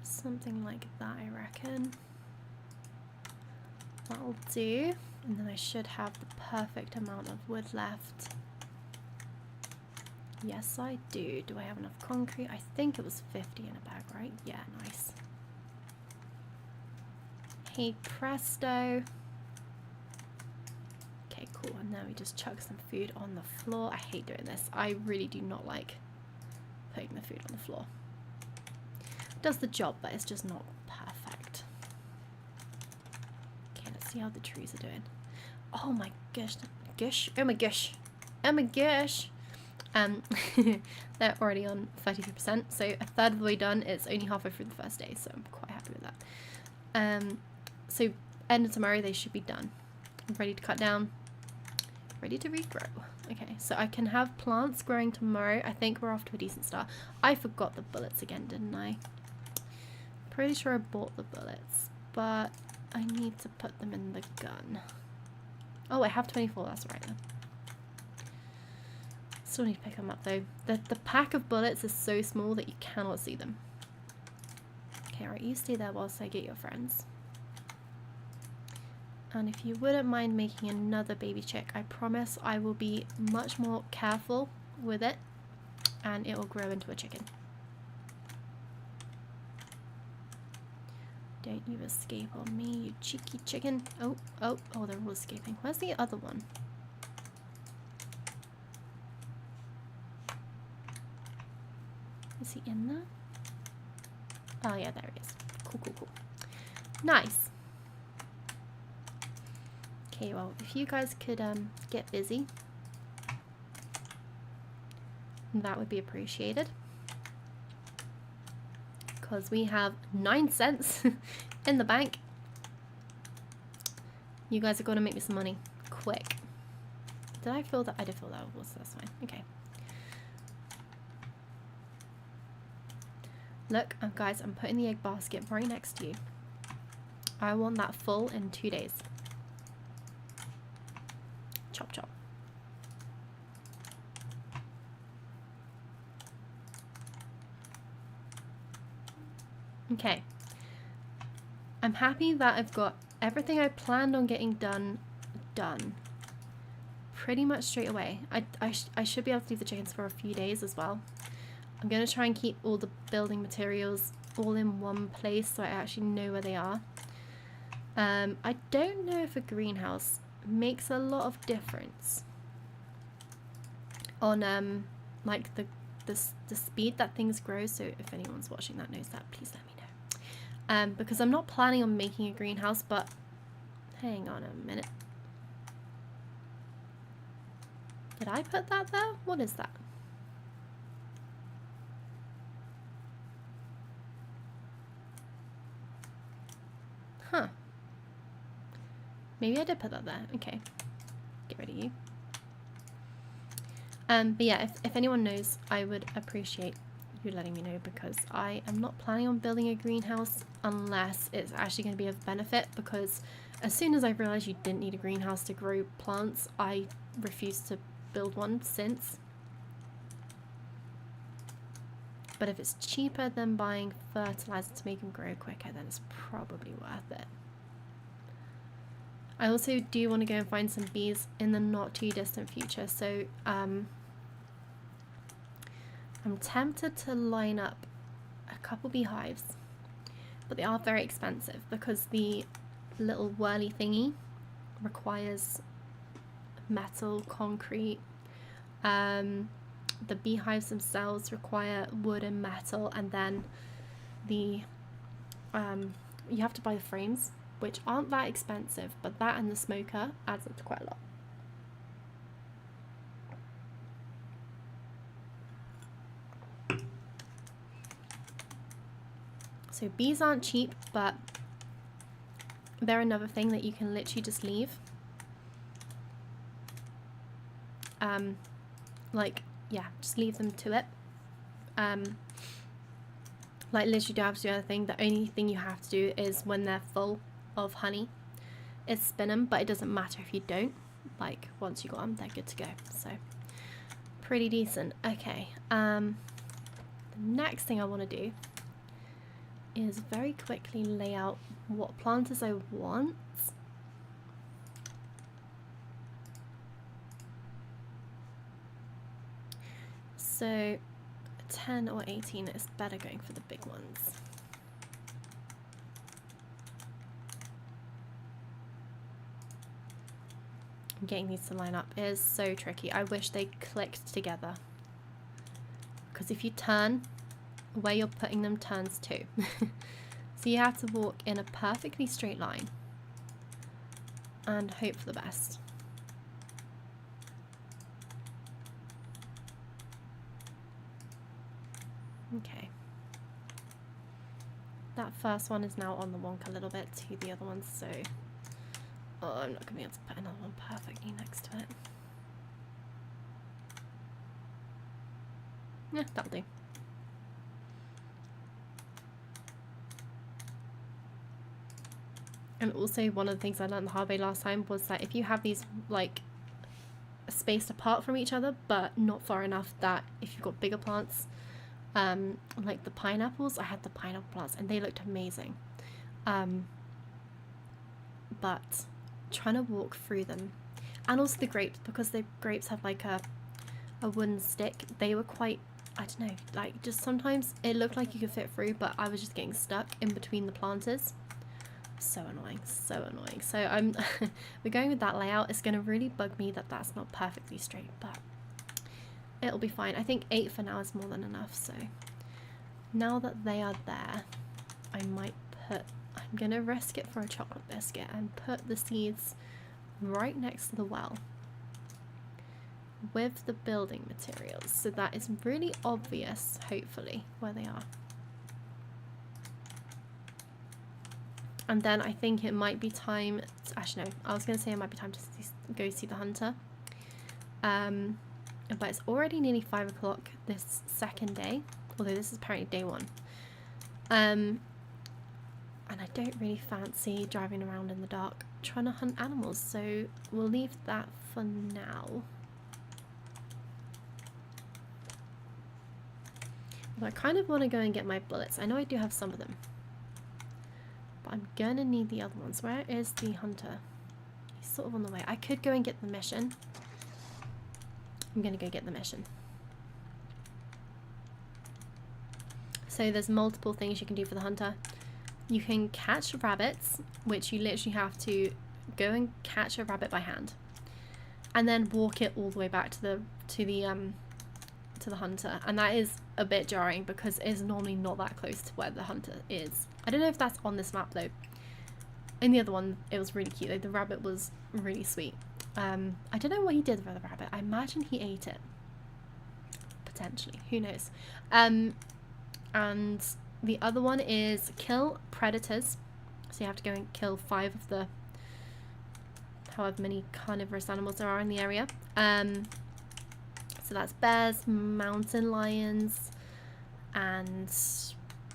Something like that, I reckon. That'll do. And then I should have the perfect amount of wood left. Yes, I do. Do I have enough concrete? I think it was 50 in a bag, right? Yeah, nice. Hey, presto. Okay, cool. And now we just chuck some food on the floor. I hate doing this. I really do not like putting the food on the floor. It does the job, but it's just not perfect. Okay, let's see how the trees are doing. Oh my gosh. Oh my gosh. Oh my gosh. They're already on 33%, so a third of the way done. It's only halfway through the first day, so I'm quite happy with that. So end of tomorrow they should be done. Ready to cut down, ready to regrow. Okay, so I can have plants growing tomorrow. I think we're off to a decent start. I forgot the bullets again, didn't I? Pretty sure I bought the bullets, but I need to put them in the gun. Oh, I have 24, that's right then. Still need to pick them up though. The pack of bullets is so small that you cannot see them. Okay, alright, you stay there whilst I get your friends. And if you wouldn't mind making another baby chick, I promise I will be much more careful with it and it will grow into a chicken. Don't you escape on me, you cheeky chicken. Oh, oh, oh, they're all escaping. Where's the other one? Is he in there? Oh yeah, there he is. Cool, cool, cool. Nice. Okay, well, if you guys could get busy, that would be appreciated. Because we have 9 cents in the bank. You guys are going to make me some money. Quick. Did I fill that? I did fill that. So that's fine. Okay. Look, guys, I'm putting the egg basket right next to you. I want that full in 2 days. Chop, chop. Okay. I'm happy that I've got everything I planned on getting done pretty much straight away. I should be able to leave the chickens for a few days as well. I'm going to try and keep all the building materials all in one place so I actually know where they are. I don't know if a greenhouse makes a lot of difference on like the speed that things grow. So if anyone's watching that knows that, please let me know. Because I'm not planning on making a greenhouse, but hang on a minute. Did I put that there? What is that? Huh. Maybe I did put that there. Okay. Get rid of you. But yeah, if anyone knows, I would appreciate you letting me know, because I am not planning on building a greenhouse unless it's actually going to be of benefit, because as soon as I realised you didn't need a greenhouse to grow plants, I refused to build one since. But if it's cheaper than buying fertilizer to make them grow quicker, then it's probably worth it. I also do want to go and find some bees in the not too distant future, so I'm tempted to line up a couple beehives, but they are very expensive because the little whirly thingy requires metal, concrete. The beehives themselves require wood and metal, and then the you have to buy the frames, which aren't that expensive, but that and the smoker adds up to quite a lot. So bees aren't cheap, but they're another thing that you can literally just leave. Like, yeah, just leave them to it. Like, literally don't have to do anything. The only thing you have to do is when they're full of honey is spin them, but it doesn't matter if you don't. Like, once you got them, they're good to go. So, pretty decent. Okay, the next thing I want to do is very quickly lay out what planters I want. So 10 or 18 is better going for the big ones. Getting these to line up is so tricky. I wish they clicked together, because if you turn, where you're putting them turns too. So you have to walk in a perfectly straight line and hope for the best. Okay. That first one is now on the wonk a little bit to the other ones, so I'm not going to be able to put another one perfectly next to it. Yeah, that'll do. And also, one of the things I learned the hard way last time was that if you have these like spaced apart from each other, but not far enough that if you've got bigger plants, like the pineapples, I had the pineapple plants and they looked amazing. But trying to walk through them. And also the grapes, because the grapes have like a wooden stick, they were quite, I don't know, like just sometimes it looked like you could fit through, but I was just getting stuck in between the planters. So annoying, so annoying. So we're going with that layout. It's going to really bug me that that's not perfectly straight, but it'll be fine. I think 8 for now is more than enough. So now that they are there, I'm going to risk it for a chocolate biscuit and put the seeds right next to the well with the building materials, so that is really obvious, hopefully, where they are. And then I think it might be time to, actually no, I was going to say it might be time to go see the hunter. But it's already nearly 5 o'clock this second day, although this is apparently day 1. And I don't really fancy driving around in the dark trying to hunt animals, so we'll leave that for now. But I kind of want to go and get my bullets. I know I do have some of them, but I'm gonna need the other ones. Where is the hunter? He's sort of on the way. I could go and get the mission. I'm gonna go get the mission. So there's multiple things you can do for the hunter. You can catch rabbits, which you literally have to go and catch a rabbit by hand, and then walk it all the way back to the hunter. And that is a bit jarring because it's normally not that close to where the hunter is. I don't know if that's on this map though. In the other one, it was really cute though. The rabbit was really sweet. I don't know what he did with the rabbit. I imagine he ate it. Potentially. Who knows? And the other one is kill predators. So you have to go and kill 5 of the however many carnivorous animals there are in the area. So that's bears, mountain lions, and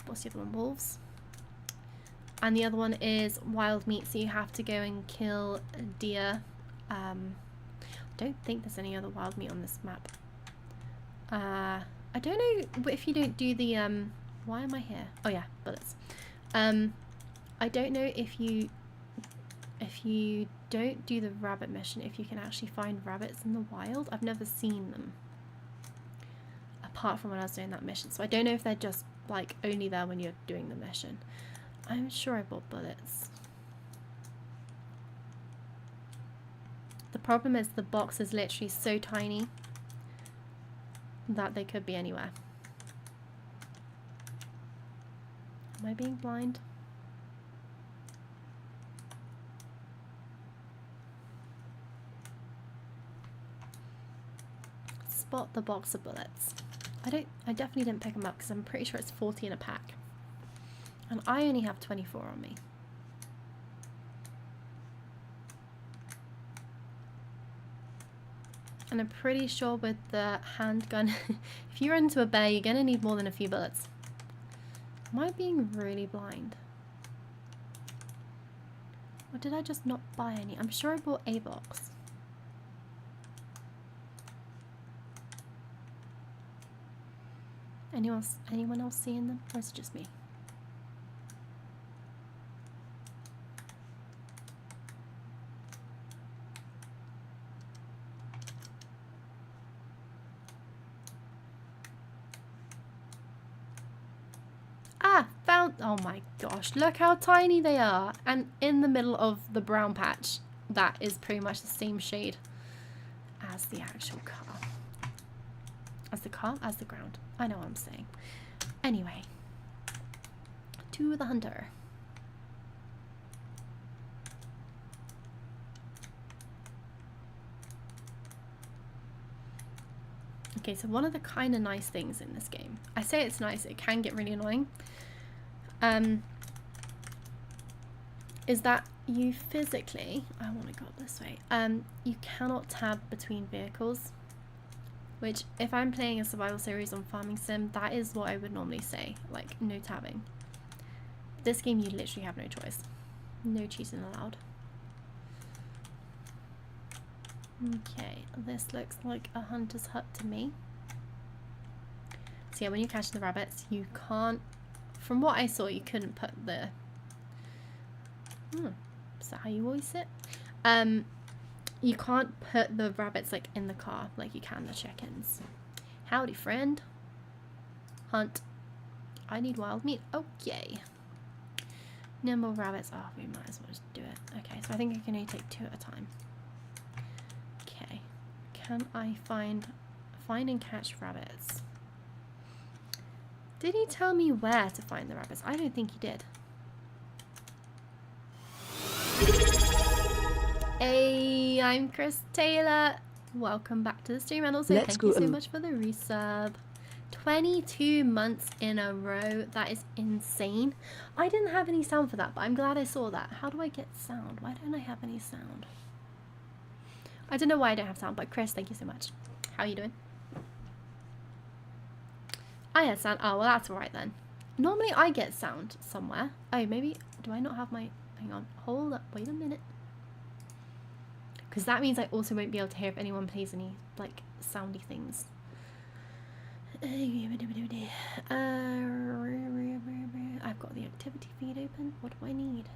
what's the other one? Wolves. And the other one is wild meat, so you have to go and kill deer. I don't think there's any other wild meat on this map. I don't know if you don't do the why am I here? Oh yeah, bullets. I don't know if you don't do the rabbit mission, if you can actually find rabbits in the wild. I've never seen them apart from when I was doing that mission, so I don't know if they're just like only there when you're doing the mission. I'm sure I bought bullets. The problem is the box is literally so tiny that they could be anywhere. Am I being blind? Spot the box of bullets. I definitely didn't pick them up because I'm pretty sure it's 40 in a pack. And I only have 24 on me. And I'm pretty sure with the handgun, if you run into a bear, you're going to need more than a few bullets. Am I being really blind? Or did I just not buy any? I'm sure I bought a box. Anyone else seeing them? Or is it just me? Ah, found, oh my gosh, look how tiny they are. And in the middle of the brown patch, that is pretty much the same shade as the actual car. As the car? As the ground. I know what I'm saying. Anyway, to the hunter. Okay, so one of the kind of nice things in this game, I say it's nice, it can get really annoying, is that you physically, I want to go up this way, you cannot tab between vehicles, which if I'm playing a survival series on Farming Sim, that is what I would normally say, like no tabbing. This game you literally have no choice. No cheating allowed. Okay, this looks like a hunter's hut to me. So yeah, when you're catching the rabbits, you can't, from what I saw, you couldn't put the, is that how you always sit? You can't put the rabbits like in the car like you can the chickens. Howdy, friend. Hunt. I need wild meat. Okay. Nimble rabbits. Oh, we might as well just do it. Okay, so I think I can only take 2 at a time. Okay. Can I find and catch rabbits? Did he tell me where to find the rabbits? I don't think he did. Hey, I'm Chris Taylor. Welcome back to the stream, and also thank you so much for the resub. 22 months in a row. That is insane. I didn't have any sound for that, but I'm glad I saw that. How do I get sound? Why don't I have any sound? I don't know why I don't have sound, but Chris, thank you so much. How are you doing? I had sound. Oh, well, that's alright then. Normally I get sound somewhere. Oh, maybe. Do I not have my... Hang on. Hold up. Wait a minute. Because that means I also won't be able to hear if anyone plays any, like, soundy things. I've got the activity feed open. What do I need?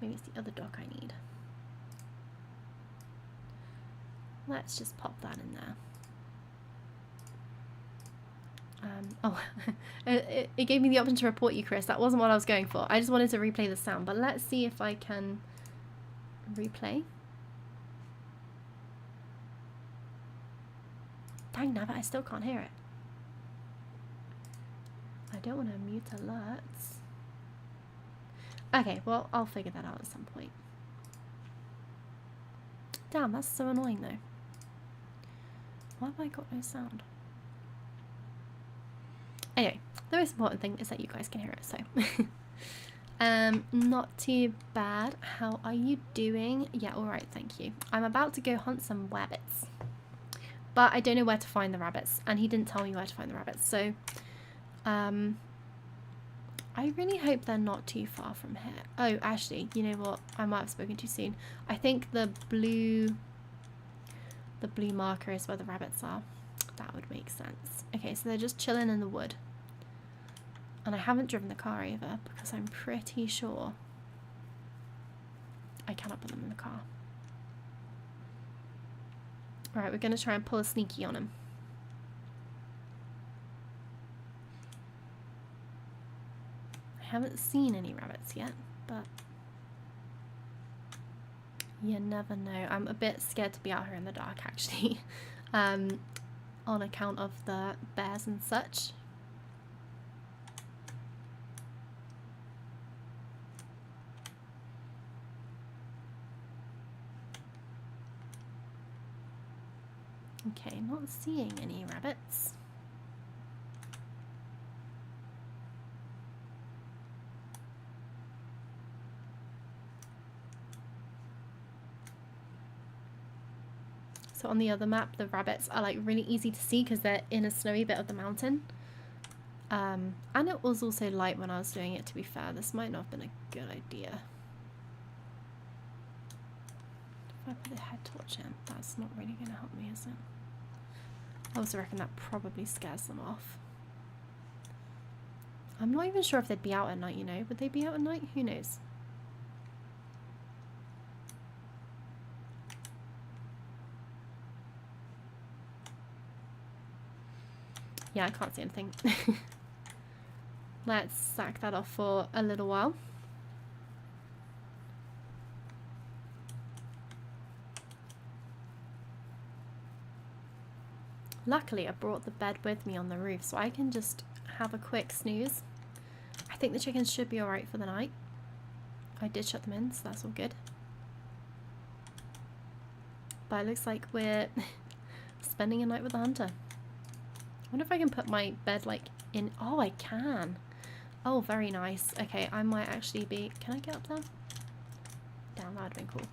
Maybe it's the other dock I need. Let's just pop that in there. Oh, it gave me the option to report you, Chris. That wasn't what I was going for. I just wanted to replay the sound, but let's see if I can replay. Dang nabbit, I still can't hear it. I don't want to mute alerts. Okay, well, I'll figure that out at some point. Damn, that's so annoying though. Why have I got no sound? Anyway, the most important thing is that you guys can hear it, so. Not too bad. How are you doing? Yeah, alright, thank you. I'm about to go hunt some rabbits. But I don't know where to find the rabbits, and he didn't tell me where to find the rabbits, so I really hope they're not too far from here. Oh, actually, you know what? I might have spoken too soon. I think the blue marker is where the rabbits are. That would make sense. Okay, so they're just chilling in the wood. And I haven't driven the car either because I'm pretty sure I cannot put them in the car. Alright, we're going to try and pull a sneaky on him. I haven't seen any rabbits yet, but you never know. I'm a bit scared to be out here in the dark, actually, on account of the bears and such. Okay, not seeing any rabbits. So on the other map, the rabbits are like really easy to see because they're in a snowy bit of the mountain. And it was also light when I was doing it, to be fair. This might not have been a good idea. If I put the head torch in, that's not really going to help me, is it? I also reckon that probably scares them off. I'm not even sure if they'd be out at night, you know. Would they be out at night? Who knows? Yeah, I can't see anything. Let's sack that off for a little while. Luckily, I brought the bed with me on the roof, so I can just have a quick snooze. I think the chickens should be alright for the night. I did shut them in, so that's all good. But it looks like we're spending a night with the hunter. I wonder if I can put my bed, like, in... Oh, I can! Oh, very nice. Okay, I might actually be... Can I get up there? Damn, that would have been cool.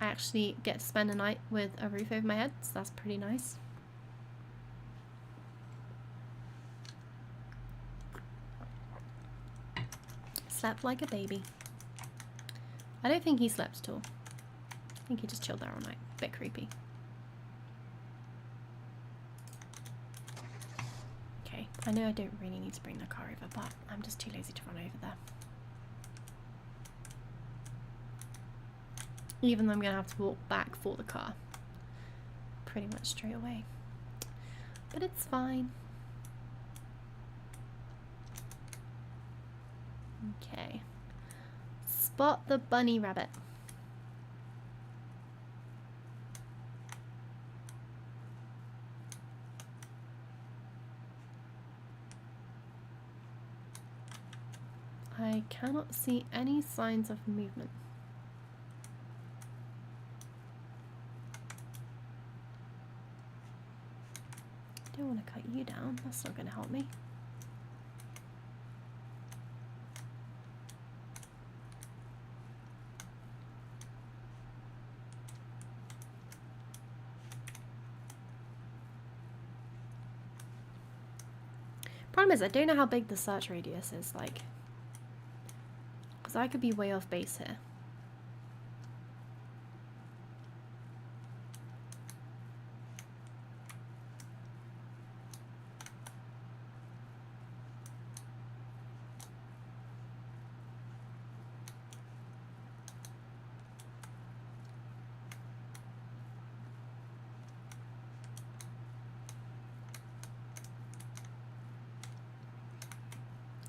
I actually get to spend a night with a roof over my head, so that's pretty nice. Slept like a baby. I don't think he slept at all. I think he just chilled there all night. Bit creepy. Okay, I know I don't really need to bring the car over, but I'm just too lazy to run over there. Even though I'm going to have to walk back for the car. Pretty much straight away. But it's fine. Okay. Spot the bunny rabbit. I cannot see any signs of movement. I don't want to cut you down, that's not going to help me. Problem is, I don't know how big the search radius is, like. Because I could be way off base here.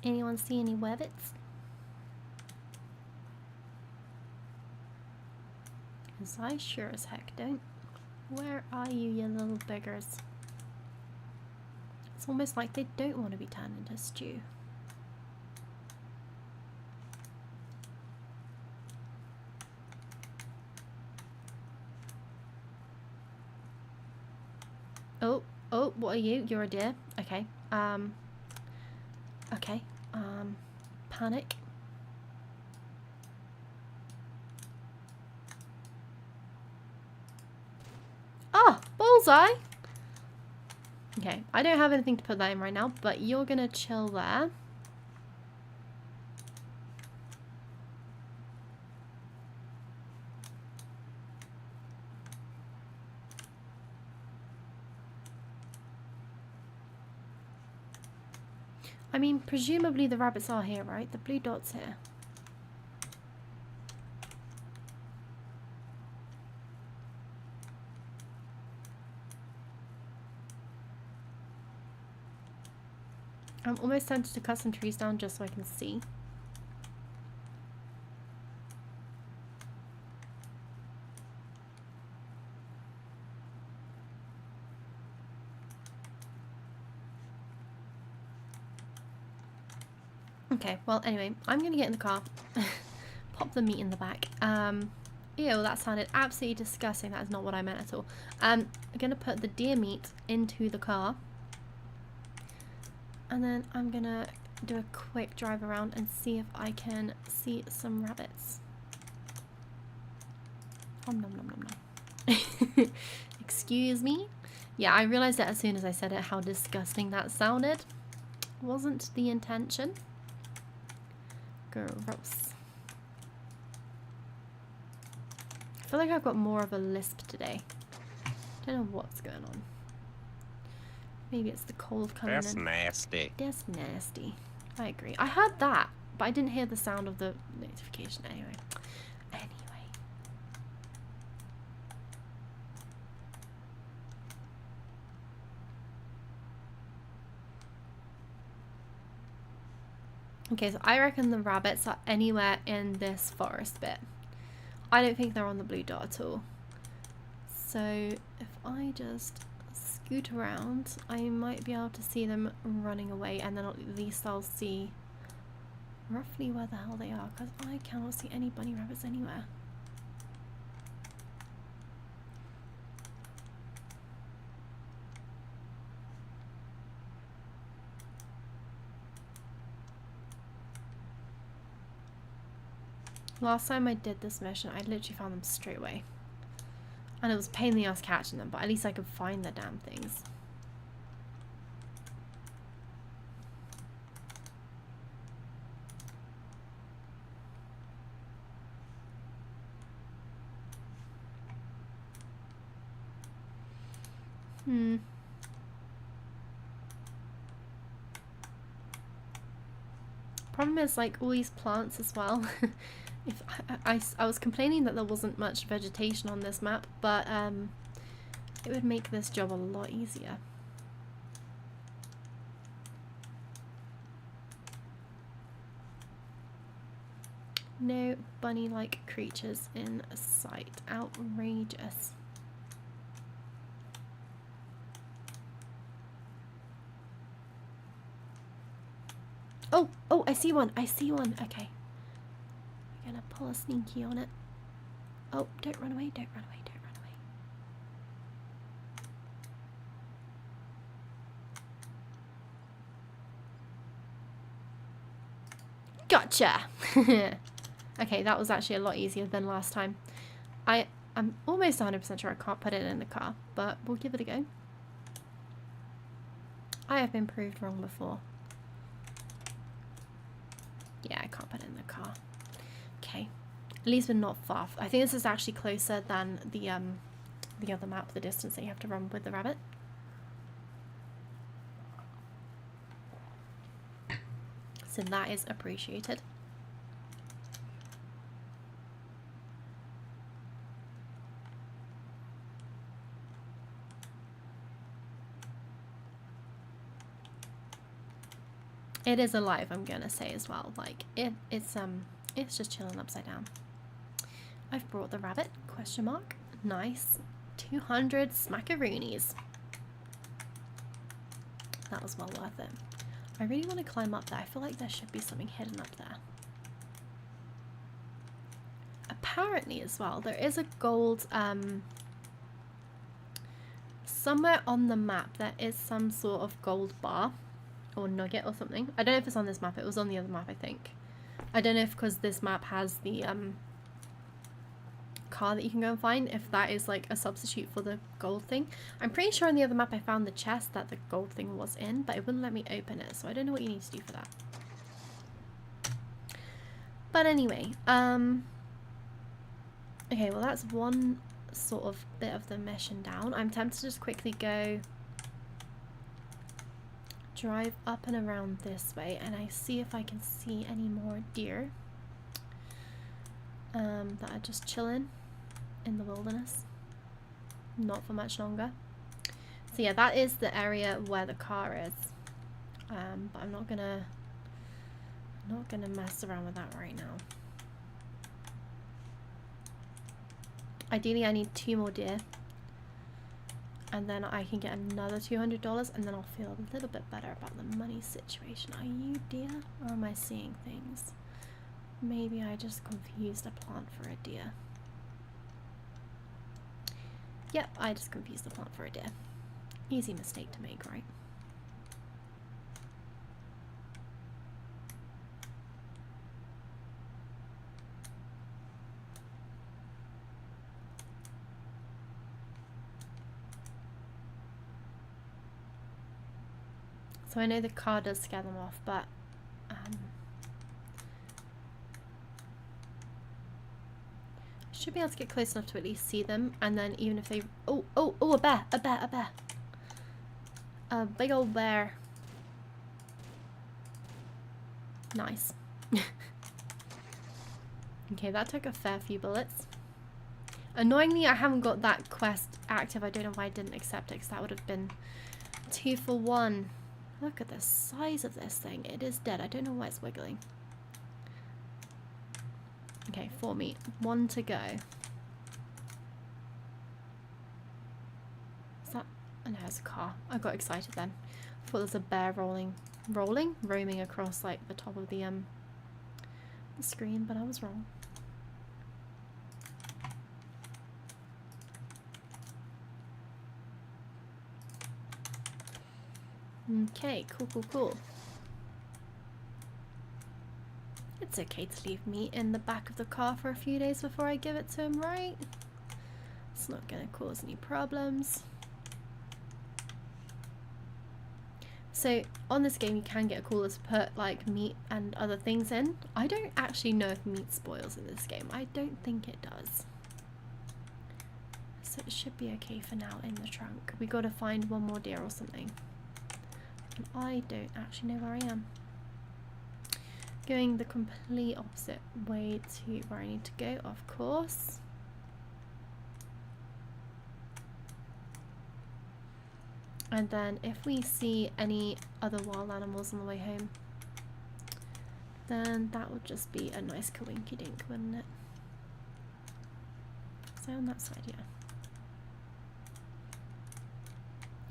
Anyone see any rabbits? Because I sure as heck don't. Where are you, you little beggars? It's almost like they don't want to be turned into stew. Oh, what are you? You're a deer? Okay. Okay. Panic. Oh, bullseye! Okay, I don't have anything to put that in right now, but you're gonna chill there. I mean, presumably the rabbits are here, right? The blue dot's here. I'm almost tempted to cut some trees down just so I can see. Okay, well, anyway, I'm gonna get in the car, pop the meat in the back. Ew, that sounded absolutely disgusting. That is not what I meant at all. I'm gonna put the deer meat into the car, and then I'm gonna do a quick drive around and see if I can see some rabbits. Nom nom nom nom nom. Excuse me. Yeah, I realized that as soon as I said it, how disgusting that sounded. Wasn't the intention. Gross. I feel like I've got more of a lisp today. Don't know what's going on. Maybe it's the cold coming in. That's nasty. That's nasty. I agree. I heard that, but I didn't hear the sound of the notification anyway. Okay, so I reckon the rabbits are anywhere in this forest bit. I don't think they're on the blue dot at all. So if I just scoot around, I might be able to see them running away, and then at least I'll see roughly where the hell they are, because I cannot see any bunny rabbits anywhere. Last time I did this mission, I literally found them straight away. And it was a pain in the ass catching them, but at least I could find the damn things. Problem is, like, all these plants as well. If I was complaining that there wasn't much vegetation on this map, but it would make this job a lot easier. No bunny-like creatures in sight. Outrageous. Oh, oh, I see one. I see one. Okay. I'm gonna pull a sneaky on it. Oh, don't run away, don't run away, don't run away. Gotcha! Okay, that was actually a lot easier than last time. I'm almost 100% sure I can't put it in the car, but we'll give it a go. I have been proved wrong before. Yeah, I can't put it in the car. Okay. At least we're not far. I think this is actually closer than the other map, the distance that you have to run with the rabbit. So that is appreciated. It is alive, I'm gonna say as well. Like it's just chilling upside down. I've brought the rabbit, question mark. Nice. 200 smackaroonies. That was well worth it. I really want to climb up there. I feel like there should be something hidden up there. Apparently as well, there is a gold, somewhere on the map there is some sort of gold bar or nugget or something. I don't know if it's on this map. It was on the other map, I think. I don't know if because this map has the car that you can go and find, if that is like a substitute for the gold thing. I'm pretty sure on the other map I found the chest that the gold thing was in, but it wouldn't let me open it, so I don't know what you need to do for that. But anyway, okay, well that's one sort of bit of the mission down. I'm tempted to just quickly go drive up and around this way, and I see if I can see any more deer that are just chilling in the wilderness. Not for much longer. So yeah, that is the area where the car is. But I'm not gonna mess around with that right now. Ideally I need 2 more deer, and then I can get another $200, and then I'll feel a little bit better about the money situation. Are you deer, or am I seeing things? Maybe I just confused a plant for a deer. Yep, I just confused the plant for a deer. Easy mistake to make, right? So I know the car does scare them off, but should be able to get close enough to at least see them, and then even if they... Oh, oh, oh, a bear, a bear, a bear. A big old bear. Nice. Okay, that took a fair few bullets. Annoyingly, I haven't got that quest active. I don't know why I didn't accept it, because that would have been 2 for 1. Look at the size of this thing. It is dead. I don't know why it's wiggling. Okay, 4 meat. 1 to go. Is that... Oh no, it's a car. I got excited then. I thought there was a bear roaming across like the top of the screen, but I was wrong. Okay, cool, cool, cool. It's okay to leave meat in the back of the car for a few days before I give it to him, right? It's not gonna cause any problems. So on this game you can get a cooler to put like meat and other things in. I don't actually know if meat spoils in this game. I don't think it does. So it should be okay for now in the trunk. We gotta find 1 more deer or something. And I don't actually know where I am. going the complete opposite way to where I need to go, of course. And then if we see any other wild animals on the way home, then that would just be a nice coinky dink, wouldn't it? So on that side, yeah.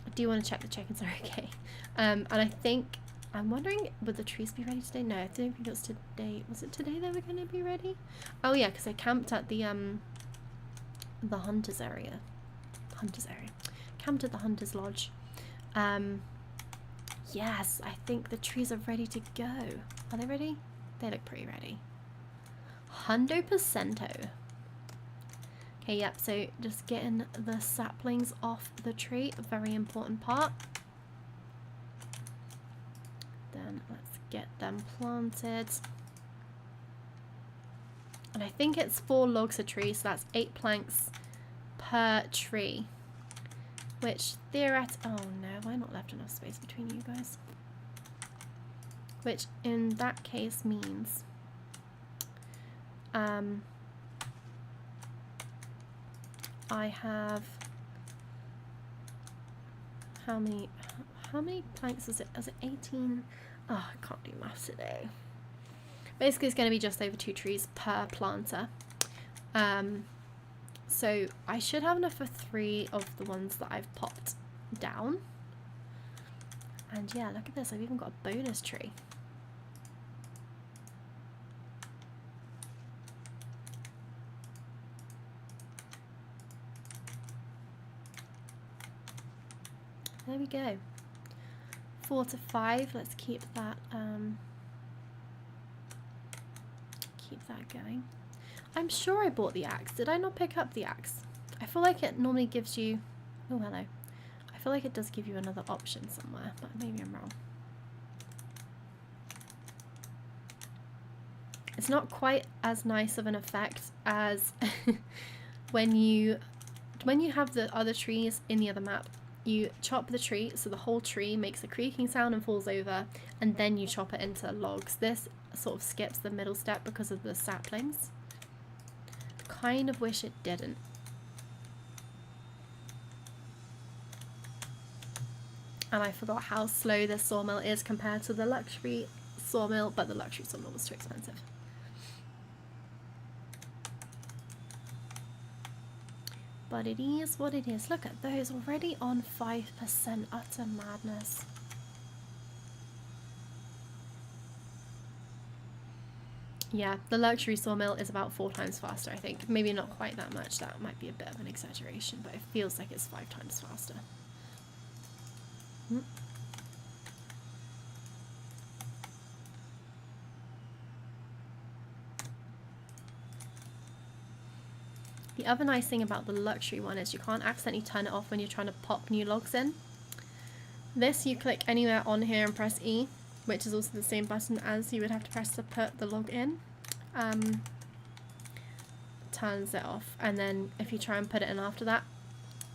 I do want to check the chickens are okay. And I think, I'm wondering, would the trees be ready today? No, I don't think it was today. Was it today they were going to be ready? Oh yeah, because I camped at the hunters area. Camped at the hunters lodge. Yes, I think the trees are ready to go. Are they ready? They look pretty ready. 100%. Okay, yep, so just getting the saplings off the tree, a very important part. Then let's get them planted. And I think it's 4 logs a tree, so that's 8 planks per tree. Which oh no, have I not left enough space between you guys? Which in that case means I have how many planks is it? Is it 18? Oh, I can't do maths today. Basically it's going to be just over 2 trees per planter. So I should have enough for 3 of the ones that I've popped down. And yeah, look at this, I've even got a bonus tree. There we go. 4 to 5, let's keep that going. I'm sure I bought the axe. Did I not pick up the axe? I feel like it normally gives you... Oh, hello. I feel like it does give you another option somewhere, but maybe I'm wrong. It's not quite as nice of an effect as when you have the other trees in the other map. You chop the tree, so the whole tree makes a creaking sound and falls over, and then you chop it into logs. This sort of skips the middle step because of the saplings. Kind of wish it didn't. And I forgot how slow this sawmill is compared to the luxury sawmill, but the luxury sawmill was too expensive. But it is what it is. Look at those, already on 5%, utter madness. Yeah, the luxury sawmill is about 4 times faster, I think. Maybe not quite that much, that might be a bit of an exaggeration, but it feels like it's 5 times faster. The other nice thing about the luxury one is you can't accidentally turn it off when you're trying to pop new logs in. This, you click anywhere on here and press E, which is also the same button as you would have to press to put the log in. Turns it off, and then if you try and put it in after that,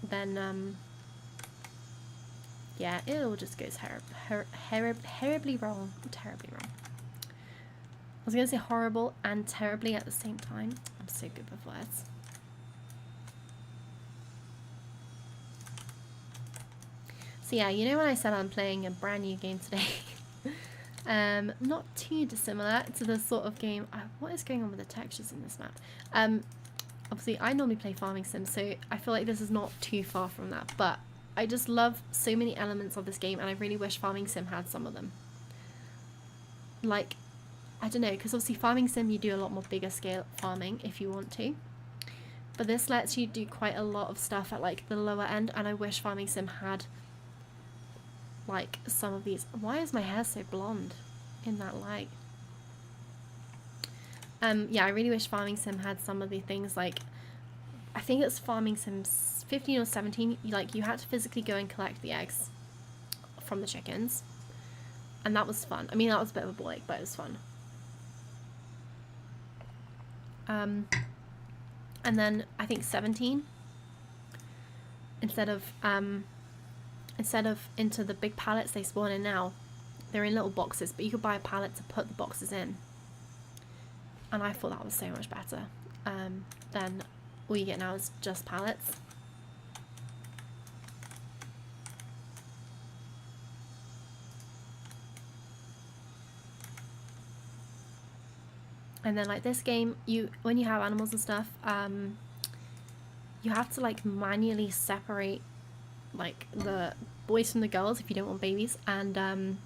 then yeah, it all just goes terribly wrong. Terribly wrong. I was gonna say horrible and terribly at the same time. I'm so good with words. So yeah, you know when I said I'm playing a brand new game today? Not too dissimilar to the sort of game... what is going on with the textures in this map? Obviously, I normally play Farming Sim, so I feel like this is not too far from that. But I just love so many elements of this game, and I really wish Farming Sim had some of them. Like, I don't know, because obviously Farming Sim, you do a lot more bigger scale farming if you want to. But this lets you do quite a lot of stuff at like the lower end, and I wish Farming Sim had... like some of these. Why is my hair so blonde in that light? Yeah, I really wish Farming Sim had some of the things like, I think it's Farming Sim 15 or 17, like you had to physically go and collect the eggs from the chickens, and that was fun. I mean, that was a bit of a ball ache, but it was fun. And then I think 17, instead of into the big pallets they spawn in now, they're in little boxes, but you could buy a pallet to put the boxes in. And I thought that was so much better than all you get now is just pallets. And then like this game, when you have animals and stuff, you have to like manually separate like the boys from the girls if you don't want babies, and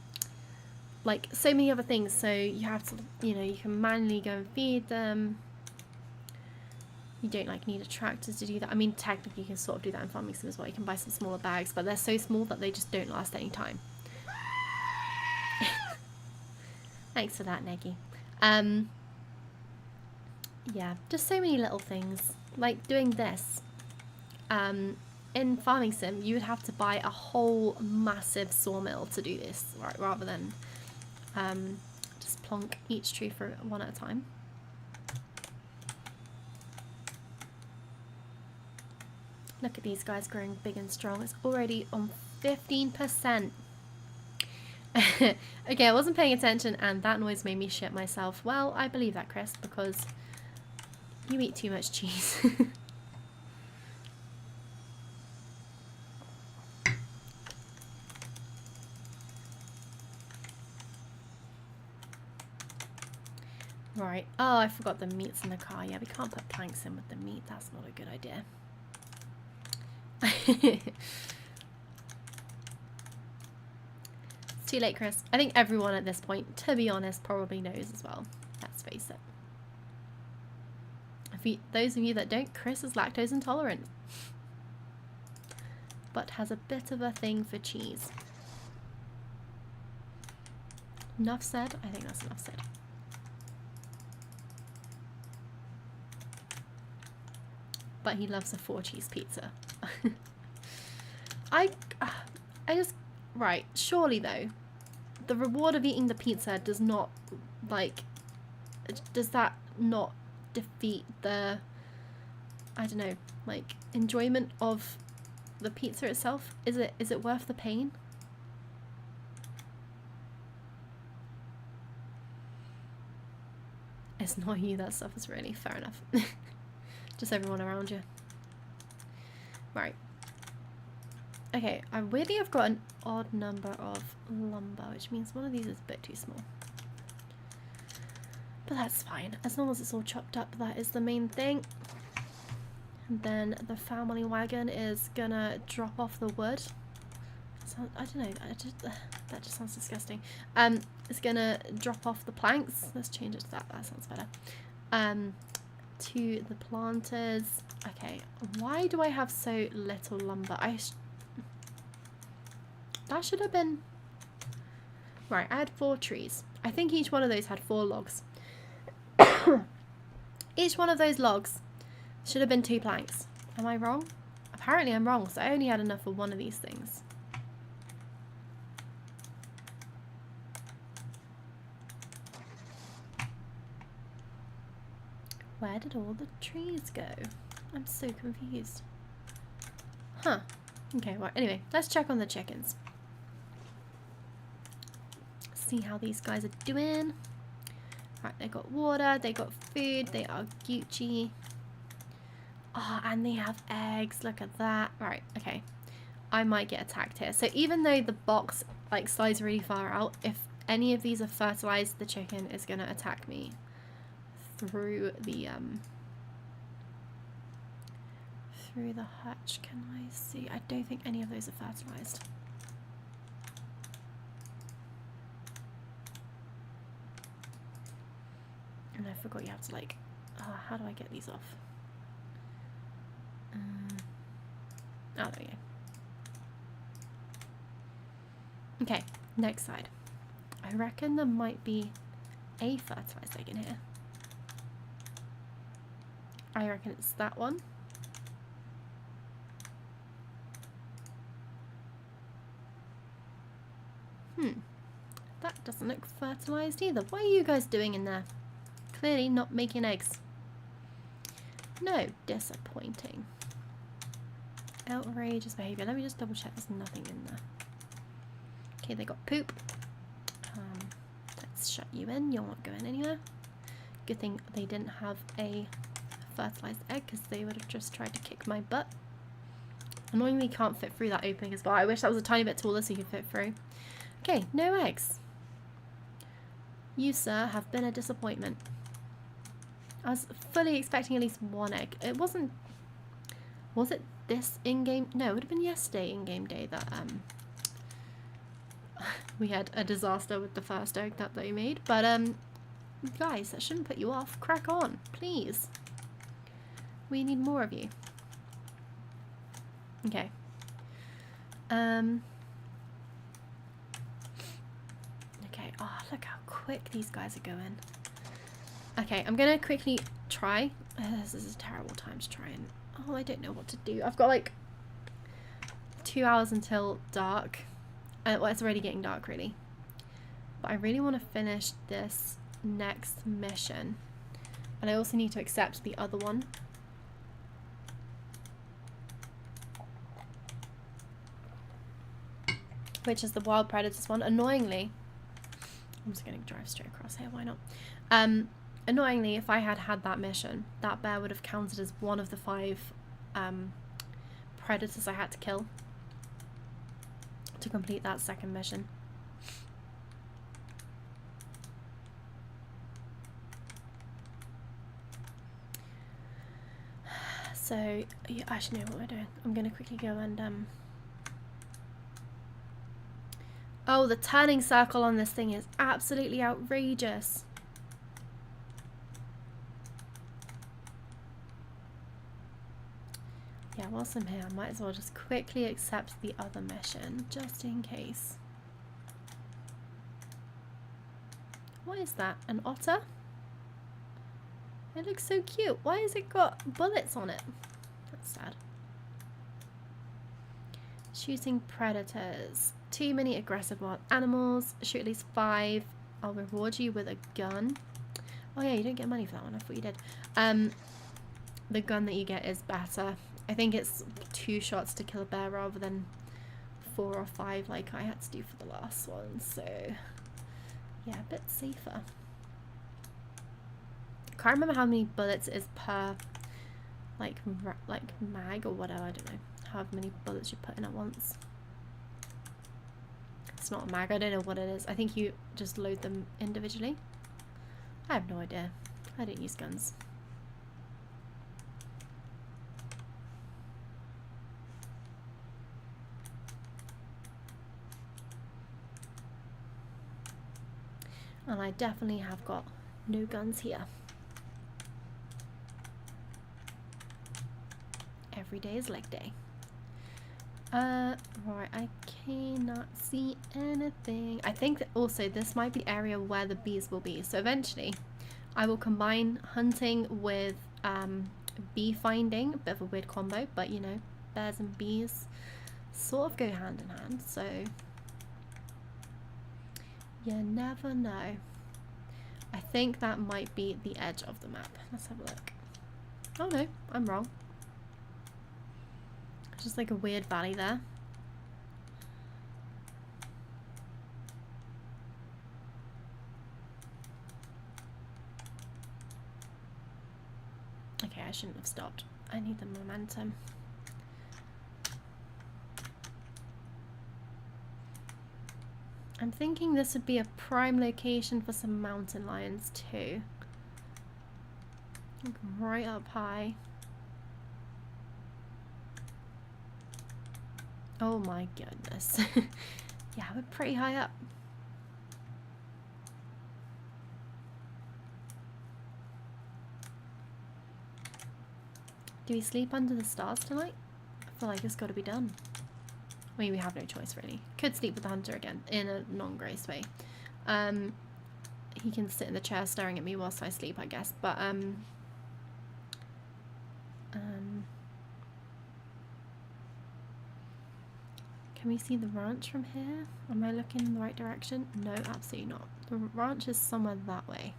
like so many other things. So you have to, you know, you can manually go and feed them. You don't like need a tractor to do that. I mean, technically you can sort of do that in Farming Sim as well. You can buy some smaller bags, but they're so small that they just don't last any time. Thanks for that, Neggy. Yeah, just so many little things. Like doing this. In Farming Sim, you would have to buy a whole massive sawmill to do this, right? Rather than just plonk each tree for one at a time. Look at these guys growing big and strong. It's already on 15%. Okay, I wasn't paying attention and that noise made me shit myself. Well, I believe that, Chris, because you eat too much cheese. Right. Oh, I forgot the meat's in the car. Yeah, we can't put planks in with the meat. That's not a good idea. It's too late, Chris. I think everyone at this point, to be honest, probably knows as well. Let's face it. Those of you that don't, Chris is lactose intolerant. But has a bit of a thing for cheese. Enough said? I think that's enough said. But he loves a 4-cheese pizza. I just, right, surely though, the reward of eating the pizza does not, like, does that not defeat the, I don't know, like, enjoyment of the pizza itself? Is it worth the pain? It's not you that suffers, really. Fair enough. Just everyone around you. Right. Okay, I weirdly have got an odd number of lumber, which means one of these is a bit too small. But that's fine. As long as it's all chopped up, that is the main thing. And then the family wagon is gonna drop off the wood. So, I don't know, that just sounds disgusting. It's gonna drop off the planks. Let's change it to that. That sounds better. To the planters. Okay, why do I have so little lumber? That should have been... Right, I had 4 trees. I think each one of those had 4 logs. Each one of those logs should have been 2 planks. Am I wrong? Apparently I'm wrong, so I only had enough for one of these things. Where did all the trees go? I'm so confused. Huh. Okay, well, anyway, let's check on the chickens. See how these guys are doing. Right, they got water, they got food, they are Gucci. Oh, and they have eggs, look at that. Right, okay. I might get attacked here. So even though the box like slides really far out, if any of these are fertilized, the chicken is gonna attack me through the hatch. Can I see? I don't think any of those are fertilized. And I forgot you have to like, oh, how do I get these off? Oh, there we go. Okay, next side. I reckon there might be a fertilized egg in here. I reckon it's that one. That doesn't look fertilized either. What are you guys doing in there? Clearly not making eggs. No, disappointing. Outrageous behavior. Let me just double check there's nothing in there. Okay, they got poop. Let's shut you in. You're not going anywhere. Good thing they didn't have a fertilized egg, because they would have just tried to kick my butt. Annoyingly can't fit through that opening as well. I wish that was a tiny bit taller so you could fit through. Okay, no eggs. You, sir, have been a disappointment. I was fully expecting at least one egg. It wasn't... Was it this in-game? No, it would have been yesterday in-game day that we had a disaster with the first egg that they made. But guys, that shouldn't put you off. Crack on, please. We need more of you. Okay. Okay. Oh, look how quick these guys are going. Okay, I'm gonna quickly try. This is a terrible time to try and... Oh, I don't know what to do. I've got like 2 hours until dark. Well, it's already getting dark, really. But I really want to finish this next mission. And I also need to accept the other one. Which is the Wild Predators one. Annoyingly, I'm just going to drive straight across here, why not? Annoyingly, if I had had that mission, that bear would have counted as one of the 5 predators I had to kill to complete that second mission. So, yeah, I should know what we're doing. I'm going to quickly go and... Oh, the turning circle on this thing is absolutely outrageous. Yeah, whilst I'm here, I might as well just quickly accept the other mission, just in case. What is that? An otter? It looks so cute. Why has it got bullets on it? That's sad. Shooting predators. Too many aggressive wild animals. Shoot at least 5. I'll reward you with a gun. Oh yeah, you don't get money for that one. I thought you did. The gun that you get is better. I think it's 2 shots to kill a bear rather than 4 or 5 like I had to do for the last one. So yeah, a bit safer. Can't remember how many bullets it is per like mag or whatever. I don't know. However many bullets you put in at once. It's not a mag. I don't know what it is. I think you just load them individually. I have no idea. I don't use guns. And I definitely have got no guns here. Every day is leg day. Right, I cannot see anything. I think that also this might be the area where the bees will be. So eventually I will combine hunting with bee finding. A bit of a weird combo, but you know, bears and bees sort of go hand in hand. So you never know. I think that might be the edge of the map. Let's have a look. Oh no, I'm wrong. Just like a weird valley there. Okay, I shouldn't have stopped. I need the momentum. I'm thinking this would be a prime location for some mountain lions too. Like right up high. Oh my goodness. Yeah, we're pretty high up. Do we sleep under the stars tonight? I feel like it's got to be done. I mean, we have no choice really. Could sleep with the hunter again in a non-grace way. He can sit in the chair staring at me whilst I sleep, I guess. But can we see the ranch from here? Am I looking in the right direction? No, absolutely not. The ranch is somewhere that way.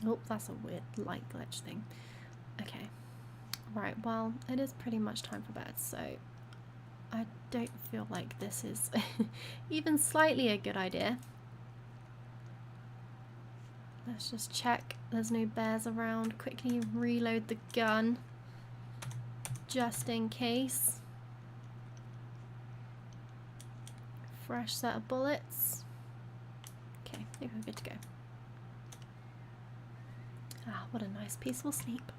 Oh, that's a weird light glitch thing. Okay. Right, well, it is pretty much time for bed, so I don't feel like this is even slightly a good idea. Let's just check there's no bears around. Quickly reload the gun just in case. Fresh set of bullets. Okay, I think we're good to go. Ah, what a nice peaceful sleep.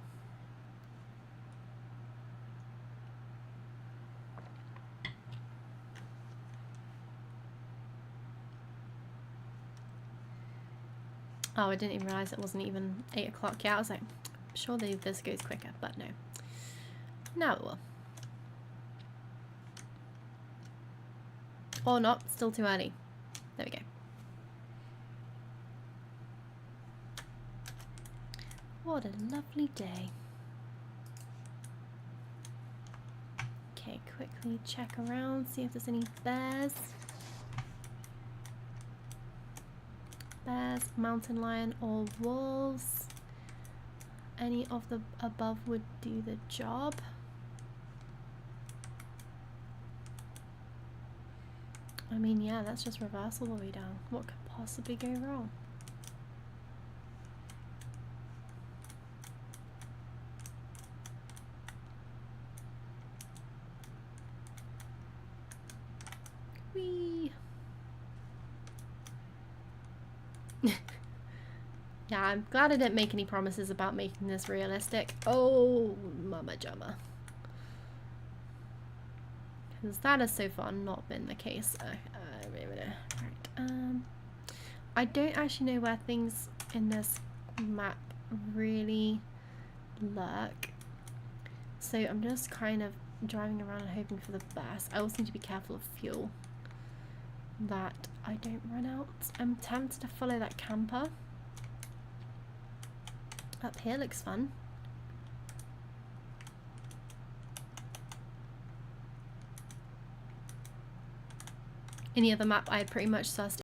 Oh, I didn't even realise it wasn't even 8 o'clock yet. I was like, surely this goes quicker, but no. Now it will. Or not, still too early. There we go. What a lovely day. Okay, quickly check around, see if there's any bears. Bears, mountain lion, or wolves. Any of the above would do the job. I mean, yeah, that's just reverse all the way down. What could possibly go wrong? Whee! Yeah, I'm glad I didn't make any promises about making this realistic. Oh, mama jamma. Because that has so far not been the case. Right. I don't actually know where things in this map really lurk. So I'm just kind of driving around and hoping for the best. I also need to be careful of fuel, that I don't run out. I'm tempted to follow that camper. Up here looks fun. Any other map I pretty much sussed